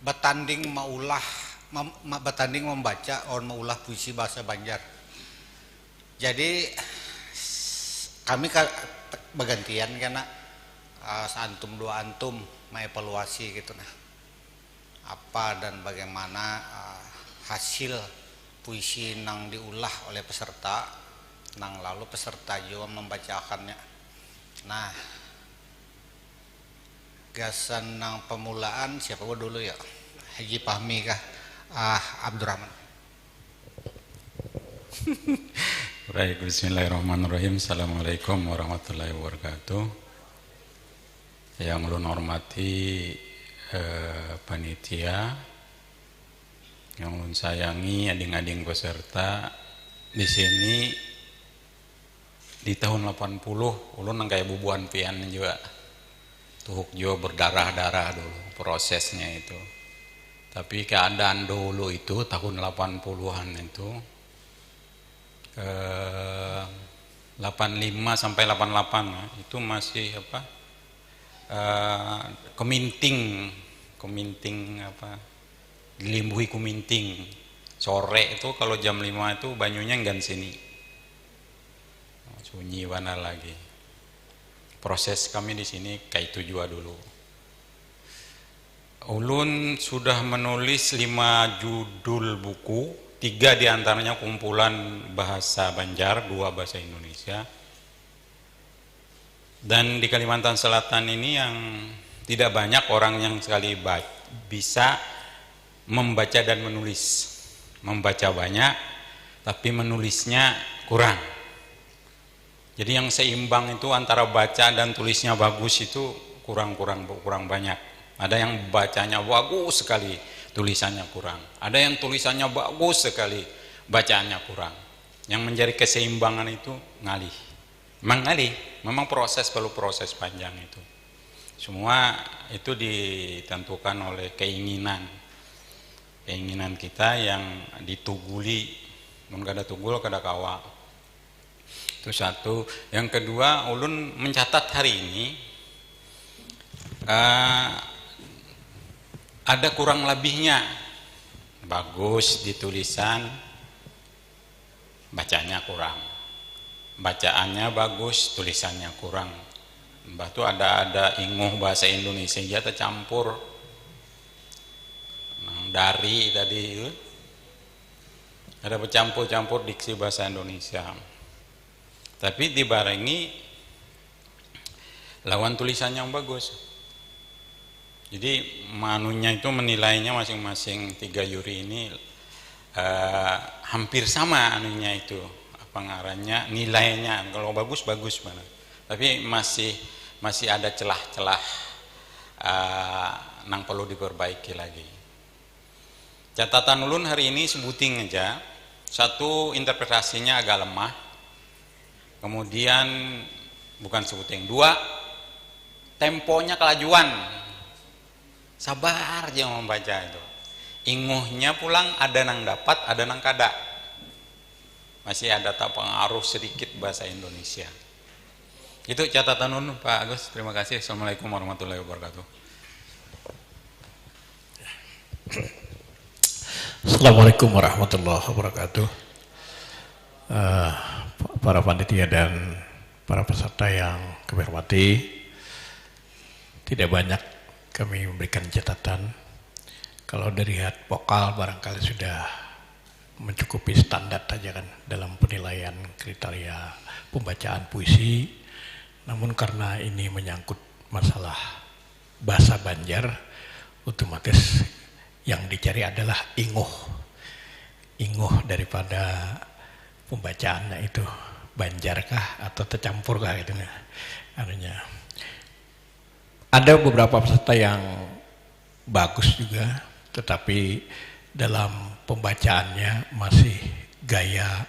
bertanding membaca maulah puisi bahasa Banjar. Jadi kami bergantian karena seantum dua antum mengevaluasi gitu nah. Apa dan bagaimana hasil puisi nang diulah oleh peserta, nang lalu peserta juga membacakannya. Nah, gasan nang pemulaan siapa dulu ya? Haji Fahmi kah? Abdurrahman. Baik, bismillahirrahmanirrahim. Assalamualaikum warahmatullahi wabarakatuh. Yang ulun hormati panitia, yang ulun sayangi ading-ading peserta di sini. Di tahun 80 ulun nang kayak bubuan pian juga. Tuhuk jo berdarah-darah dulu prosesnya itu. Tapi keadaan dulu itu tahun 80-an itu 85 sampai 88 itu masih apa? Keminting apa? Dilimbuhi kuminting. Sore itu kalau jam 5 itu banyunya enggan sini. Sunyi mana lagi. Proses kami di sini kayak itu juga dulu. Ulun sudah menulis 5 judul buku, 3 diantaranya kumpulan bahasa Banjar, 2 bahasa Indonesia. Dan di Kalimantan Selatan ini yang tidak banyak orang yang sekali bisa membaca dan menulis. Membaca banyak, tapi menulisnya kurang. Jadi yang seimbang itu antara baca dan tulisnya bagus itu kurang banyak. Ada yang bacanya bagus sekali, tulisannya kurang. Ada yang tulisannya bagus sekali, bacaannya kurang. Yang menjadi keseimbangan itu ngalih. Memang perlu proses panjang itu. Semua itu ditentukan oleh keinginan kita yang dituguli. Mun kada tugul kada kawa. Itu satu. Yang kedua, ulun mencatat hari ini ada kurang lebihnya bagus di tulisan, bacanya kurang. Bacaannya bagus, tulisannya kurang. Mbah tuh ada inguh bahasa Indonesia ya tercampur. Dari tadi itu ada bercampur-campur diksi bahasa Indonesia. Tapi dibarengi lawan tulisan yang bagus. Jadi manunya itu menilainya masing-masing 3 juri ini hampir sama anunya itu, apa ngarannya, nilainya. Kalau bagus mana. Tapi masih ada celah-celah yang perlu diperbaiki lagi. Catatan ulun hari ini sebuting aja. Satu, interpretasinya agak lemah. Kemudian bukan sebuting. 2, temponya kelajuan. Sabar aja membaca itu. Inguhnya pulang ada nang dapat, ada nang kada. Masih ada pengaruh sedikit bahasa Indonesia. Itu catatan ulun Pak Agus. Terima kasih. Assalamualaikum warahmatullahi wabarakatuh. Assalamualaikum warahmatullahi wabarakatuh. Para panitia dan para peserta yang kami hormati, tidak banyak kami memberikan catatan. Kalau dilihat vokal barangkali sudah mencukupi standar saja kan dalam penilaian kriteria pembacaan puisi. Namun karena ini menyangkut masalah bahasa Banjar, otomatis yang dicari adalah inguh daripada pembacaannya itu Banjarkah atau tercampurkah gitu anunya. Ada beberapa peserta yang bagus juga, tetapi dalam pembacaannya masih gaya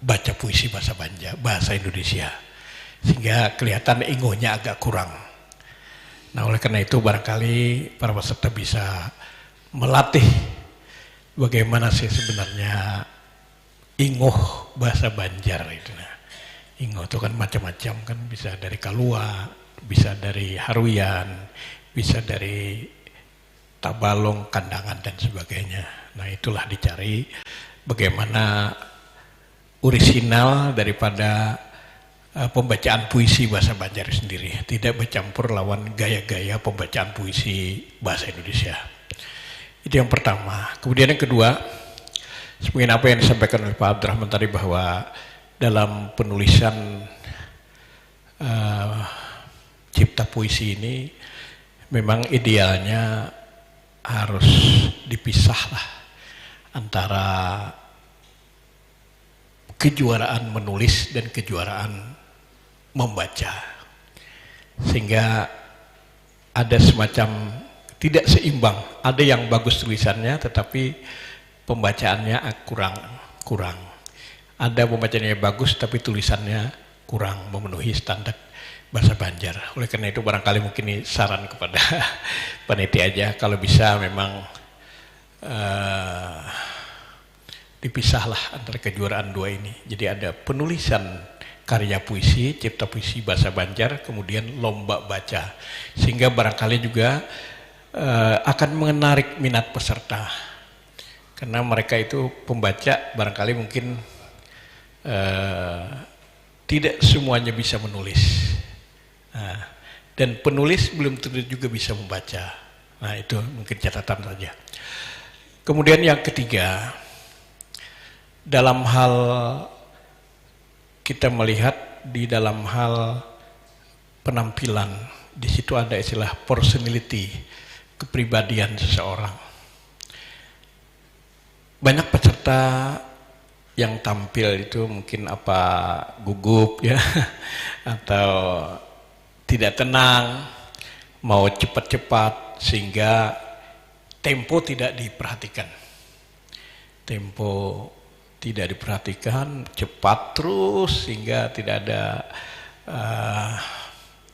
baca puisi bahasa Banjar, bahasa Indonesia, sehingga kelihatan inguhnya agak kurang. Nah, oleh karena itu barangkali para peserta bisa melatih bagaimana sih sebenarnya inguh bahasa Banjar itu. Nah, inguh itu kan macam-macam kan, bisa dari Kalua, bisa dari Haruyan, bisa dari Tabalong, Kandangan dan sebagainya. Nah, itulah dicari bagaimana orisinal daripada pembacaan puisi bahasa Banjar sendiri, tidak bercampur lawan gaya-gaya pembacaan puisi bahasa Indonesia. Itu yang pertama. Kemudian yang kedua, seperti apa yang disampaikan oleh Pak Abdurrahman tadi, bahwa dalam penulisan cipta puisi ini memang idealnya harus dipisahlah antara kejuaraan menulis dan kejuaraan membaca, sehingga ada semacam tidak seimbang. Ada yang bagus tulisannya tetapi pembacaannya kurang. Ada pembacaannya bagus tapi tulisannya kurang memenuhi standar bahasa Banjar. Oleh karena itu barangkali mungkin ini saran kepada panitia aja, kalau bisa memang dipisahlah antara kejuaraan dua ini. Jadi ada penulisan karya puisi, cipta puisi bahasa Banjar, kemudian lomba baca, sehingga barangkali juga akan menarik minat peserta, karena mereka itu pembaca barangkali mungkin tidak semuanya bisa menulis, dan penulis belum tentu juga bisa membaca. Nah, itu mungkin catatan saja. Kemudian yang ketiga, dalam hal kita melihat di dalam hal penampilan, di situ ada istilah personality, kepribadian seseorang. Banyak peserta yang tampil itu mungkin gugup ya, atau tidak tenang, mau cepat-cepat, sehingga tempo tidak diperhatikan. Tempo tidak diperhatikan, cepat terus, sehingga tidak ada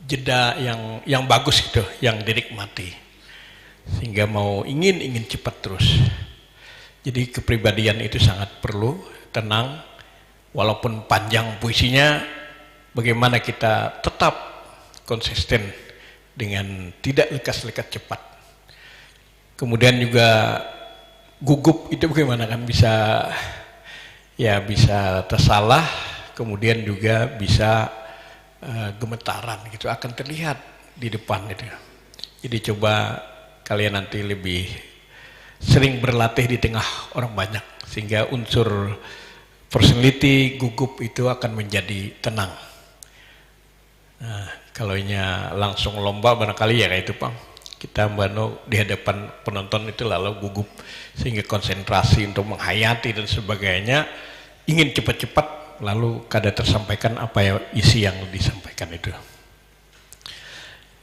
jeda yang bagus gitu, yang dinikmati. Sehingga ingin cepat terus. Jadi kepribadian itu sangat perlu, tenang, walaupun panjang puisinya, bagaimana kita tetap konsisten dengan tidak lekas-lekas cepat. Kemudian juga gugup itu bagaimana kan, bisa ya bisa tersalah, kemudian juga bisa gemetaran gitu, akan terlihat di depan itu. Jadi coba kalian nanti lebih sering berlatih di tengah orang banyak, sehingga unsur personality gugup itu akan menjadi tenang. Nah, kalau langsung lomba barangkali ya kayak itu Pak, kita di hadapan penonton itu lalu gugup, sehingga konsentrasi untuk menghayati dan sebagainya, ingin cepat-cepat lalu kada tersampaikan apa ya isi yang disampaikan itu.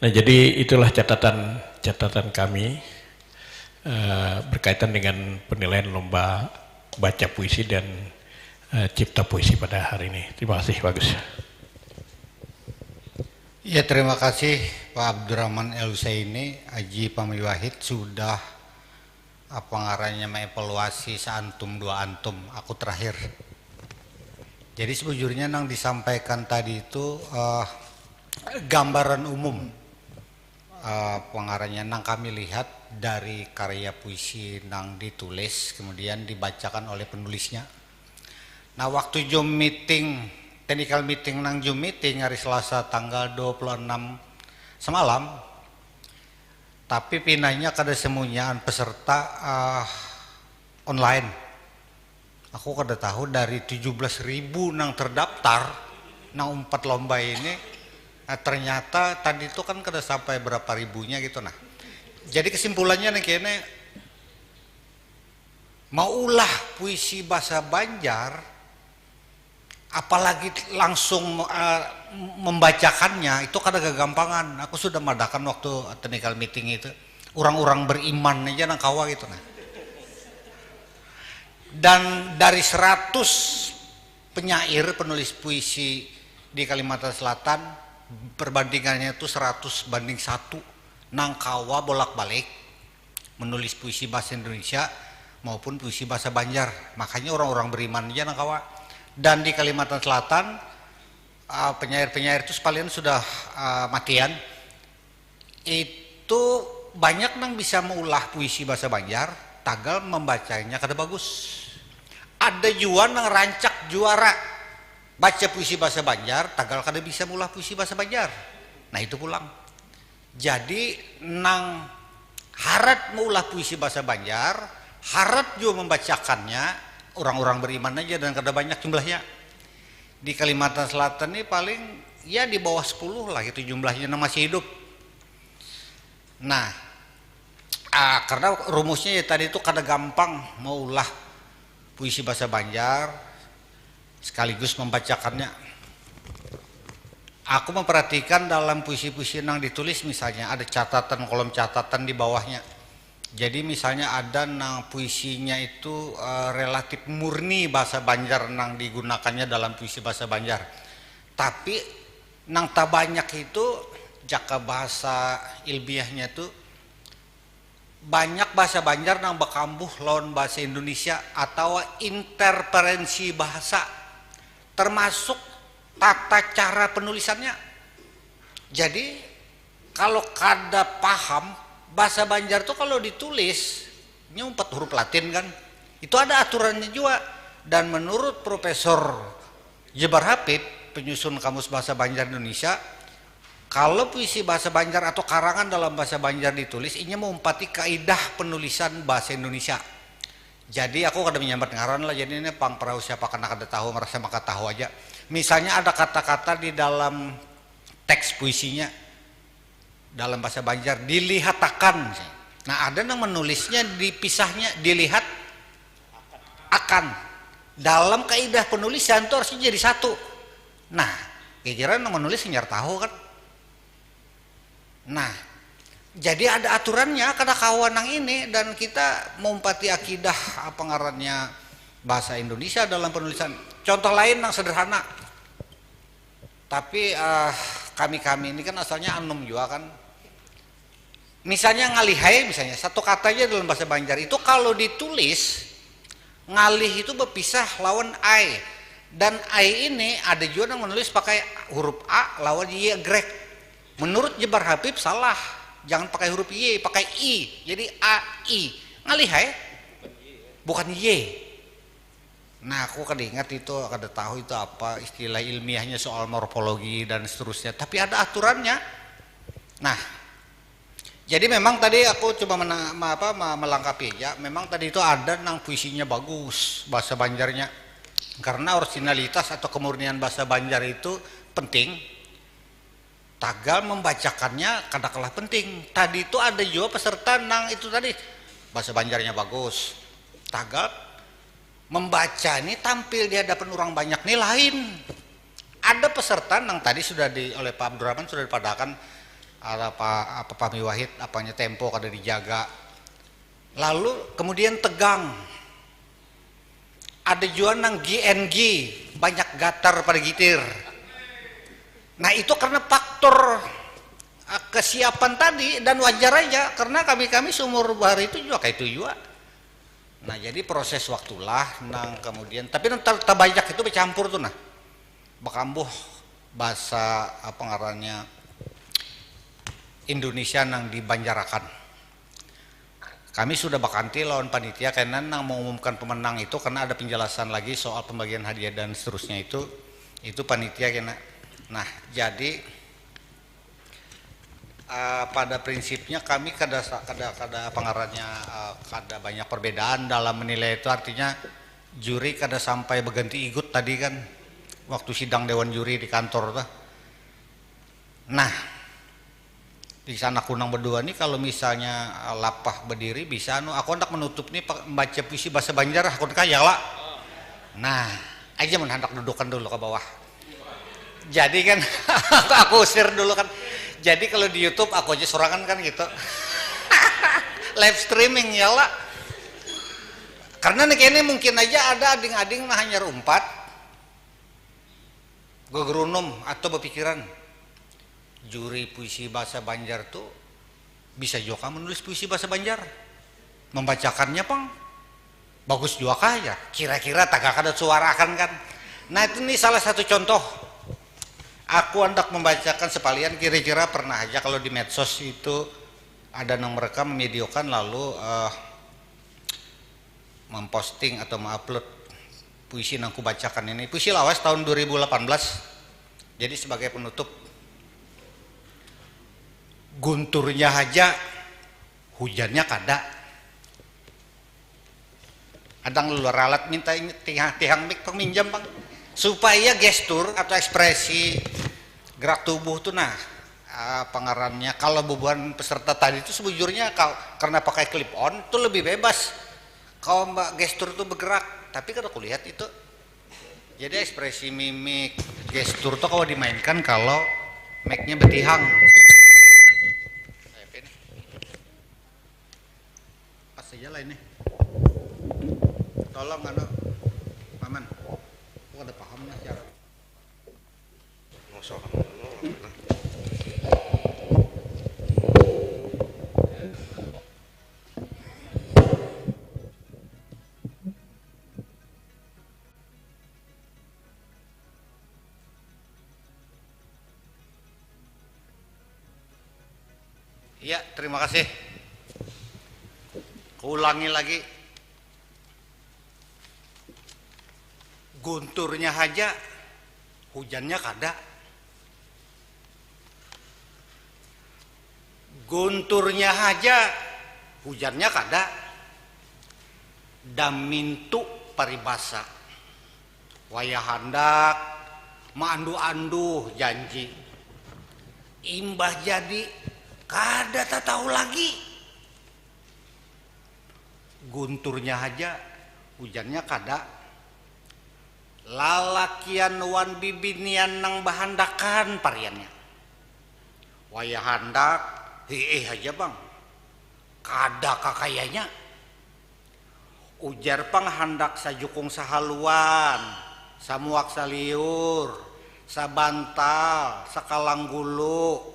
Nah, jadi itulah catatan kami berkaitan dengan penilaian lomba baca puisi dan cipta puisi pada hari ini. Terima kasih, bagus. Ya, terima kasih Pak Abdurrahman El Husaini, Haji Pamli Wahid sudah mengevaluasi seantum dua antum, aku terakhir. Jadi sebujurnya yang disampaikan tadi itu gambaran umum pengarangnya nang kami lihat dari karya puisi nang ditulis kemudian dibacakan oleh penulisnya. Nah, waktu Zoom meeting, technical meeting nang Zoom meeting hari Selasa tanggal 26 semalam, tapi pinanya kada semuanya peserta online. Aku kada tahu dari 17.000 nang terdaftar nang 4 lomba ini, ternyata tadi itu kan kada sampai berapa ribunya gitu. Nah, jadi kesimpulannya nih kayaknya mau ulah puisi bahasa Banjar, apalagi langsung membacakannya itu kada gagampangan. Aku sudah madakan waktu technical meeting itu, orang-orang beriman aja nang kawa gitu. Nah, dan dari 100 penyair penulis puisi di Kalimantan Selatan, perbandingannya itu 100 banding 1 nang kawa bolak-balik menulis puisi bahasa Indonesia maupun puisi bahasa Banjar. Makanya orang-orang beriman aja nang kawa. Dan di Kalimantan Selatan penyair-penyair itu sekalian sudah matian, itu banyak nang bisa mengulah puisi bahasa Banjar, tagal membacanya kada bagus. Ada juga nang rancak juara baca puisi bahasa Banjar, tagal kada bisa mengulah puisi bahasa Banjar. Nah, itu pulang. Jadi nang harat mengulah puisi bahasa Banjar, harat juga membacakannya, orang-orang beriman aja dan kada banyak jumlahnya. Di Kalimantan Selatan ini paling ya di bawah 10 lah itu jumlahnya yang masih hidup. Nah, karena rumusnya ya tadi itu kada gampang mengulah puisi bahasa Banjar sekaligus membacakannya. Aku memperhatikan dalam puisi-puisi yang ditulis misalnya ada catatan, kolom catatan di bawahnya. Jadi misalnya ada nang puisinya itu relatif murni bahasa Banjar nang digunakannya dalam puisi bahasa Banjar. Tapi nang tak banyak itu jaka bahasa ilmiahnya itu banyak bahasa Banjar nang bekambuh lawan bahasa Indonesia atau interferensi bahasa, termasuk tata cara penulisannya. Jadi kalau kada paham bahasa Banjar tuh kalau ditulis 4 huruf Latin kan, itu ada aturannya juga. Dan menurut Profesor Jebar Habib, penyusun Kamus Bahasa Banjar Indonesia, kalau puisi bahasa Banjar atau karangan dalam bahasa Banjar ditulis, ini mengumpati kaidah penulisan bahasa Indonesia. Jadi aku kada menyambat ngaran lah, jadi ini pang perahu siapa kena kada tahu, merasa maka tahu aja. Misalnya ada kata-kata di dalam teks puisinya dalam bahasa Banjar, dilihat akan. Nah, ada yang menulisnya dipisahnya, dilihat akan. Dalam kaidah penulisan itu harusnya jadi satu. Nah, kira-kira yang menulis nyar tahu kan. Nah, jadi ada aturannya kada kawan nang ini, dan kita mengumpati akidah apa ngarannya bahasa Indonesia dalam penulisan. Contoh lain yang sederhana, tapi kami ini kan asalnya anom juga kan. Misalnya ngalihai, misalnya satu kata aja dalam bahasa Banjar itu kalau ditulis ngalih itu berpisah lawan ai, dan ai ini ada juga yang menulis pakai huruf a lawan y grek. Menurut Jebar Habib salah, jangan pakai huruf y, pakai i, jadi a i. Ngalihai bukan Y. Nah, aku kan ingat itu, kada tahu itu apa istilah ilmiahnya soal morfologi dan seterusnya, tapi ada aturannya. Nah, jadi memang tadi aku coba melengkapi aja. Memang tadi itu ada nang puisinya bagus bahasa Banjarnya, karena originalitas atau kemurnian bahasa Banjar itu penting. Tagal membacakannya kada kalah penting. Tadi itu ada juga peserta nang itu tadi bahasa Banjarnya bagus. Tagal membaca ini tampil di hadapan orang banyak nih lain. Ada peserta nang tadi sudah oleh Pak Abdurrahman sudah dipadakan ada Pak Miwahid apanya tempo kada dijaga. Lalu kemudian tegang. Ada juga nang GNG banyak gatar pada gitir. Nah itu karena faktor kesiapan tadi dan wajar aja karena kami seumur hari itu juga kayak itu juga. Nah jadi proses waktulah nang kemudian tapi nang banyak itu bercampur tuh nah bakambuh bahasa apa ngarannya Indonesia nang dibanjarakan. Kami sudah bakanti lawan panitia karena nang mengumumkan pemenang itu karena ada penjelasan lagi soal pembagian hadiah dan seterusnya itu panitia kena. Nah jadi pada prinsipnya kami kada pengarahnya kada banyak perbedaan dalam menilai itu, artinya juri kada sampai berganti ikut tadi kan waktu sidang dewan juri di kantor tuh. Nah di sana kunang berdua nih kalau misalnya lapah berdiri bisa aku hendak menutup nih membaca puisi bahasa Banjar aku kaya lah. Nah aja hendak dudukan dulu ke bawah. Jadi kan aku usir dulu kan. Jadi kalau di YouTube aku aja sorangan kan gitu. Live streaming ya lah. Karena ini mungkin aja ada ading-ading nah hanya umpat. Gue gerunum atau berpikiran juri puisi bahasa Banjar tuh bisa juga menulis puisi bahasa Banjar. Membacakannya pang bagus juga kah ya. Kira-kira tagak ada suara kan. Nah itu nih salah satu contoh. Aku hendak membacakan sepalian kira-kira pernah aja kalau di medsos itu ada yang mereka memvideokan lalu memposting atau mengupload puisi yang aku bacakan ini. Puisi lawas tahun 2018. Jadi sebagai penutup, gunturnya aja hujannya kada. Adang lu ralat minta tihang mik peminjam bang. Supaya gestur atau ekspresi gerak tubuh tuh nah pengarannya kalau beban peserta tadi itu sebujurnya karena pakai clip on itu lebih bebas kalau mbak gestur tuh bergerak, tapi kalau aku lihat itu jadi ekspresi mimik gestur tuh kalau dimainkan kalau mic-nya bertihang. Pas aja lah ini tolong paman ada paham lah cara iya terima kasih. Ulangi lagi. Gunturnya aja hujannya kada. Gunturnya aja hujannya kada. Damintu paribasa wayah handak maandu-andu janji imbah jadi kada tak tahu lagi. Gunturnya aja hujannya kada. Lalakian wan bibinian nang bahandakan pariannya wayah handak aja bang kada kakayanya ujar pang handak sajukung sahaluan samuak saliur sabantal sakalang gulu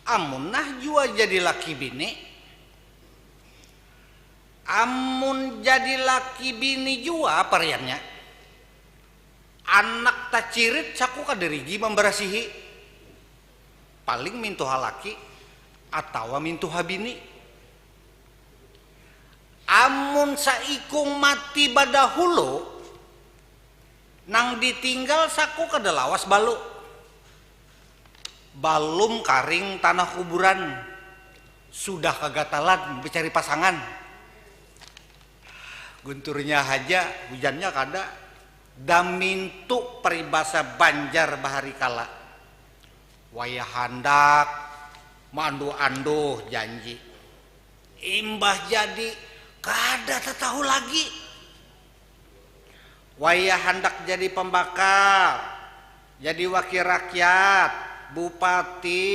amun nah jua jadi laki bini amun jadi laki bini jua pariannya anak tak cirit saku kaderigi memberasihi paling mintu halaki atau mintu habini amun saikung mati badahulu nang ditinggal saku kedalawas balu balum karing tanah kuburan sudah kegatalan mencari pasangan. Gunturnya aja hujannya kada damintu peribahasa Banjar bahari kala wayah handak mandu-anduh janji imbah jadi kada tahu lagi wayah handak jadi pembakar jadi wakil rakyat bupati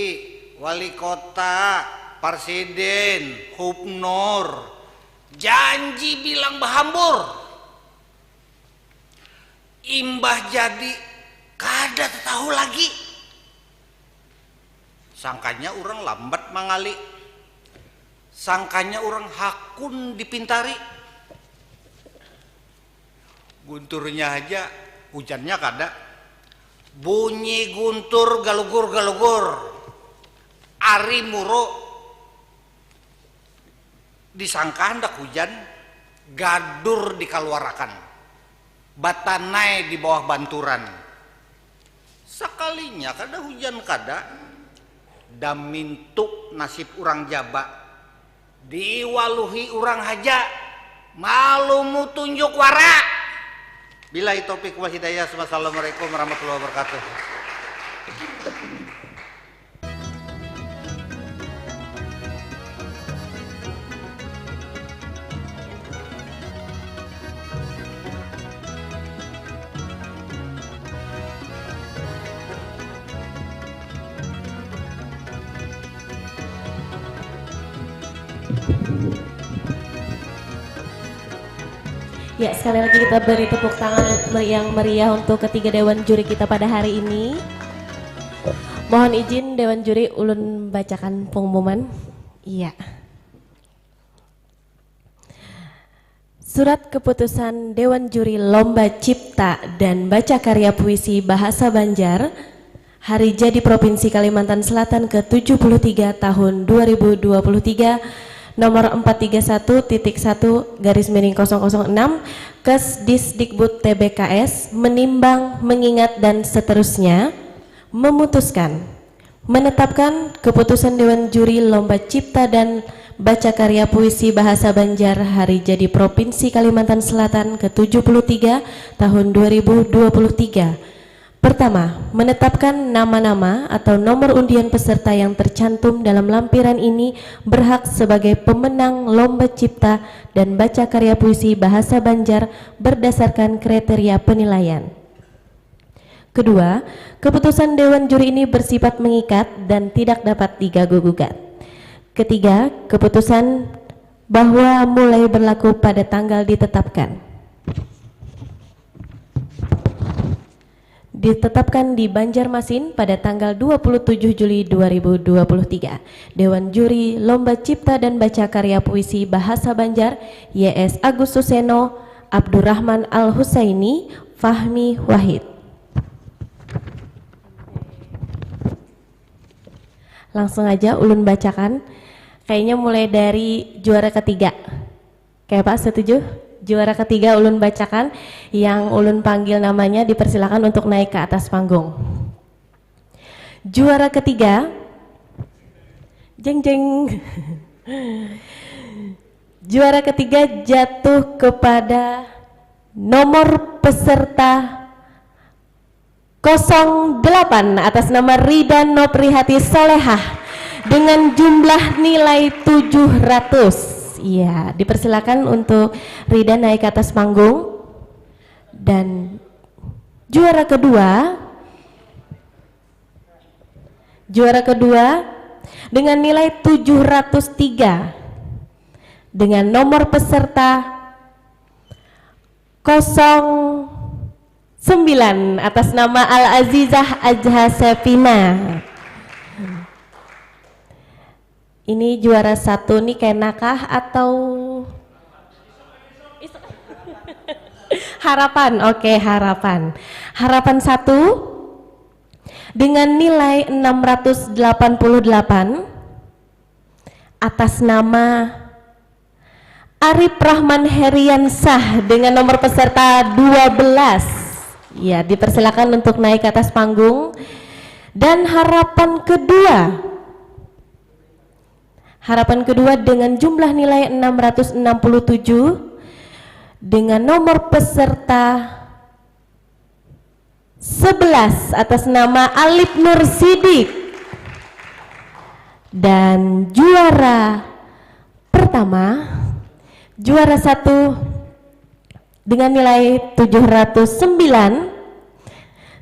wali kota presiden gubernur janji bilang bahambur imbah jadi kada tahu lagi sangkanya orang lambat mangali sangkanya orang hakun dipintari gunturnya aja hujannya kada bunyi guntur galugur ari muro disangka hendak hujan gadur dikaluarakan batanai di bawah banturan sekalinya kada hujan kada damintuk nasib urang jaba diwaluhi urang haja malumu tunjuk wara billahi taufik wal hidayah. Wassalamualaikum warahmatullahi wabarakatuh. Ya, sekali lagi kita beri tepuk tangan yang meriah untuk ketiga dewan juri kita pada hari ini. Mohon izin dewan juri ulun bacakan pengumuman. Iya. Surat keputusan Dewan Juri Lomba Cipta dan Baca Karya Puisi Bahasa Banjar Hari Jadi Provinsi Kalimantan Selatan ke-73 tahun 2023 nomor 431.1/006 Kesdisdikbud TBKS menimbang, mengingat dan seterusnya memutuskan menetapkan keputusan Dewan Juri Lomba Cipta dan Baca Karya Puisi Bahasa Banjar Hari Jadi Provinsi Kalimantan Selatan ke-73 tahun 2023. Pertama, menetapkan nama-nama atau nomor undian peserta yang tercantum dalam lampiran ini berhak sebagai pemenang Lomba Cipta dan Baca Karya Puisi Bahasa Banjar berdasarkan kriteria penilaian. Kedua, keputusan Dewan Juri ini bersifat mengikat dan tidak dapat diganggu-gugat. Ketiga, keputusan bahwa mulai berlaku pada tanggal ditetapkan di Banjarmasin pada tanggal 27 Juli 2023. Dewan Juri Lomba Cipta dan Baca Karya Puisi Bahasa Banjar YS Agus Suseno, Abdurrahman Al-Husaini, Fahmi Wahid. Langsung aja ulun bacakan. Kayaknya mulai dari juara ketiga. Kayak Pak setuju? Juara ketiga ulun bacakan, yang ulun panggil namanya dipersilakan untuk naik ke atas panggung. Juara ketiga, jeng jeng. Juara ketiga jatuh kepada nomor peserta 08 atas nama Rida Noprihati Solehah dengan jumlah nilai 700. Iya, dipersilakan untuk Rida naik ke atas panggung. Dan juara kedua dengan nilai 703 dengan nomor peserta 09 atas nama Al-Azizah Ajha Sepina. Ini juara satu nih kayak nakah atau harapan? Oke, harapan. Harapan 1 dengan nilai 688 atas nama Arif Rahman Heriansah dengan nomor peserta 12. Ya, dipersilakan untuk naik ke atas panggung. Dan harapan kedua dengan jumlah nilai 667 dengan nomor peserta 11 atas nama Alif Nur Sidik. Dan juara pertama, juara 1 dengan nilai 709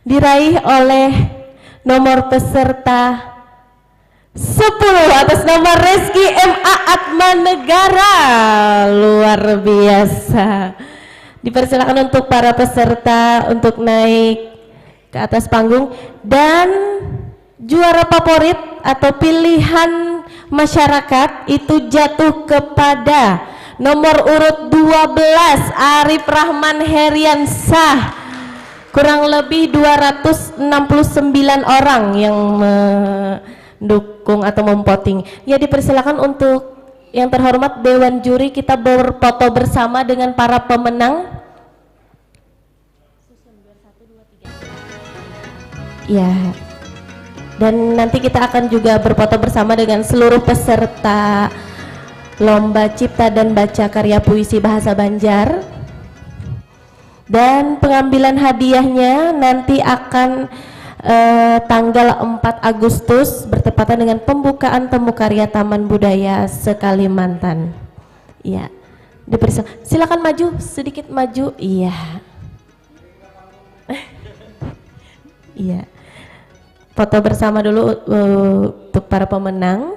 diraih oleh nomor peserta 10 atas nama Reski M.A. Atmanegara. Luar biasa. Dipersilakan untuk para peserta untuk naik ke atas panggung. Dan juara favorit atau pilihan masyarakat itu jatuh kepada nomor urut 12 Arif Rahman Heriansah. Kurang lebih 269 orang yang mendukung atau memvoting. Ya, dipersilakan untuk yang terhormat Dewan Juri, kita berfoto bersama dengan para pemenang. Ya, dan nanti kita akan juga berfoto bersama dengan seluruh peserta Lomba Cipta dan Baca Karya Puisi Bahasa Banjar. Dan pengambilan hadiahnya nanti akan tanggal 4 Agustus bertepatan dengan pembukaan Temu Karya Taman Budaya se-Kalimantan. Iya, silakan maju, sedikit maju. Iya. Iya. Foto bersama dulu untuk para pemenang.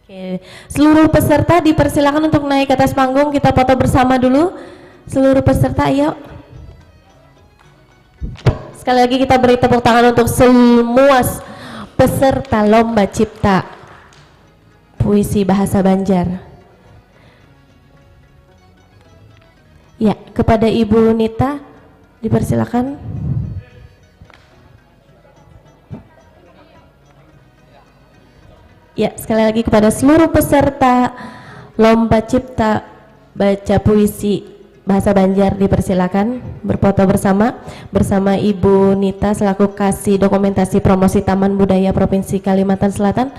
Oke, seluruh peserta dipersilakan untuk naik ke atas panggung, kita foto bersama dulu. Seluruh peserta, ayo. Sekali lagi kita beri tepuk tangan untuk semua peserta Lomba Cipta Puisi Bahasa Banjar. Ya, kepada Ibu Nita dipersilakan. Ya, sekali lagi kepada seluruh peserta Lomba Cipta Baca Puisi Bahasa Banjar dipersilakan berfoto bersama Ibu Nita selaku Kasih Dokumentasi Promosi Taman Budaya Provinsi Kalimantan Selatan.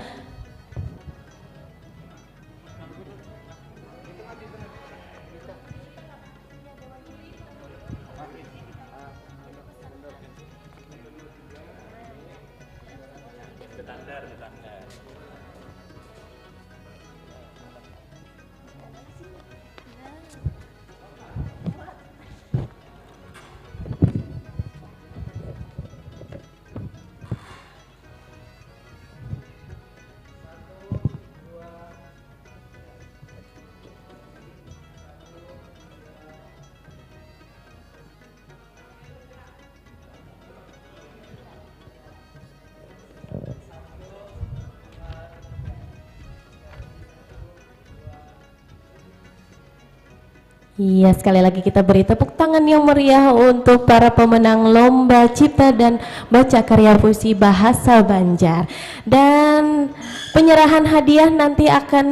Iya, sekali lagi kita beri tepuk tangan yang meriah untuk para pemenang Lomba Cipta dan Baca Karya Puisi Bahasa Banjar. Dan penyerahan hadiah nanti akan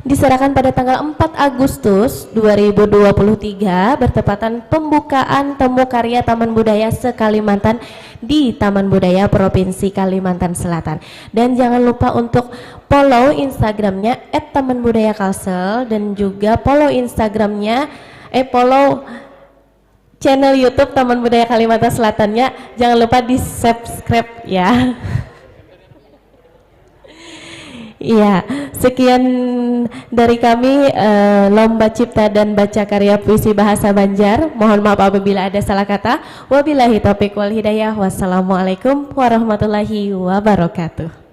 diserahkan pada tanggal 4 Agustus 2023 bertepatan pembukaan Temu Karya Taman Budaya se-Kalimantan di Taman Budaya Provinsi Kalimantan Selatan. Dan jangan lupa untuk follow Instagramnya @tamanbudayakalsel dan juga follow Instagramnya follow channel YouTube Taman Budaya Kalimantan Selatannya. Jangan lupa di subscribe ya. Iya, sekian dari kami Lomba Cipta dan Baca Karya Puisi Bahasa Banjar. Mohon maaf apabila ada salah kata. Wabillahi taufiq wal hidayah. Wassalamualaikum warahmatullahi wabarakatuh.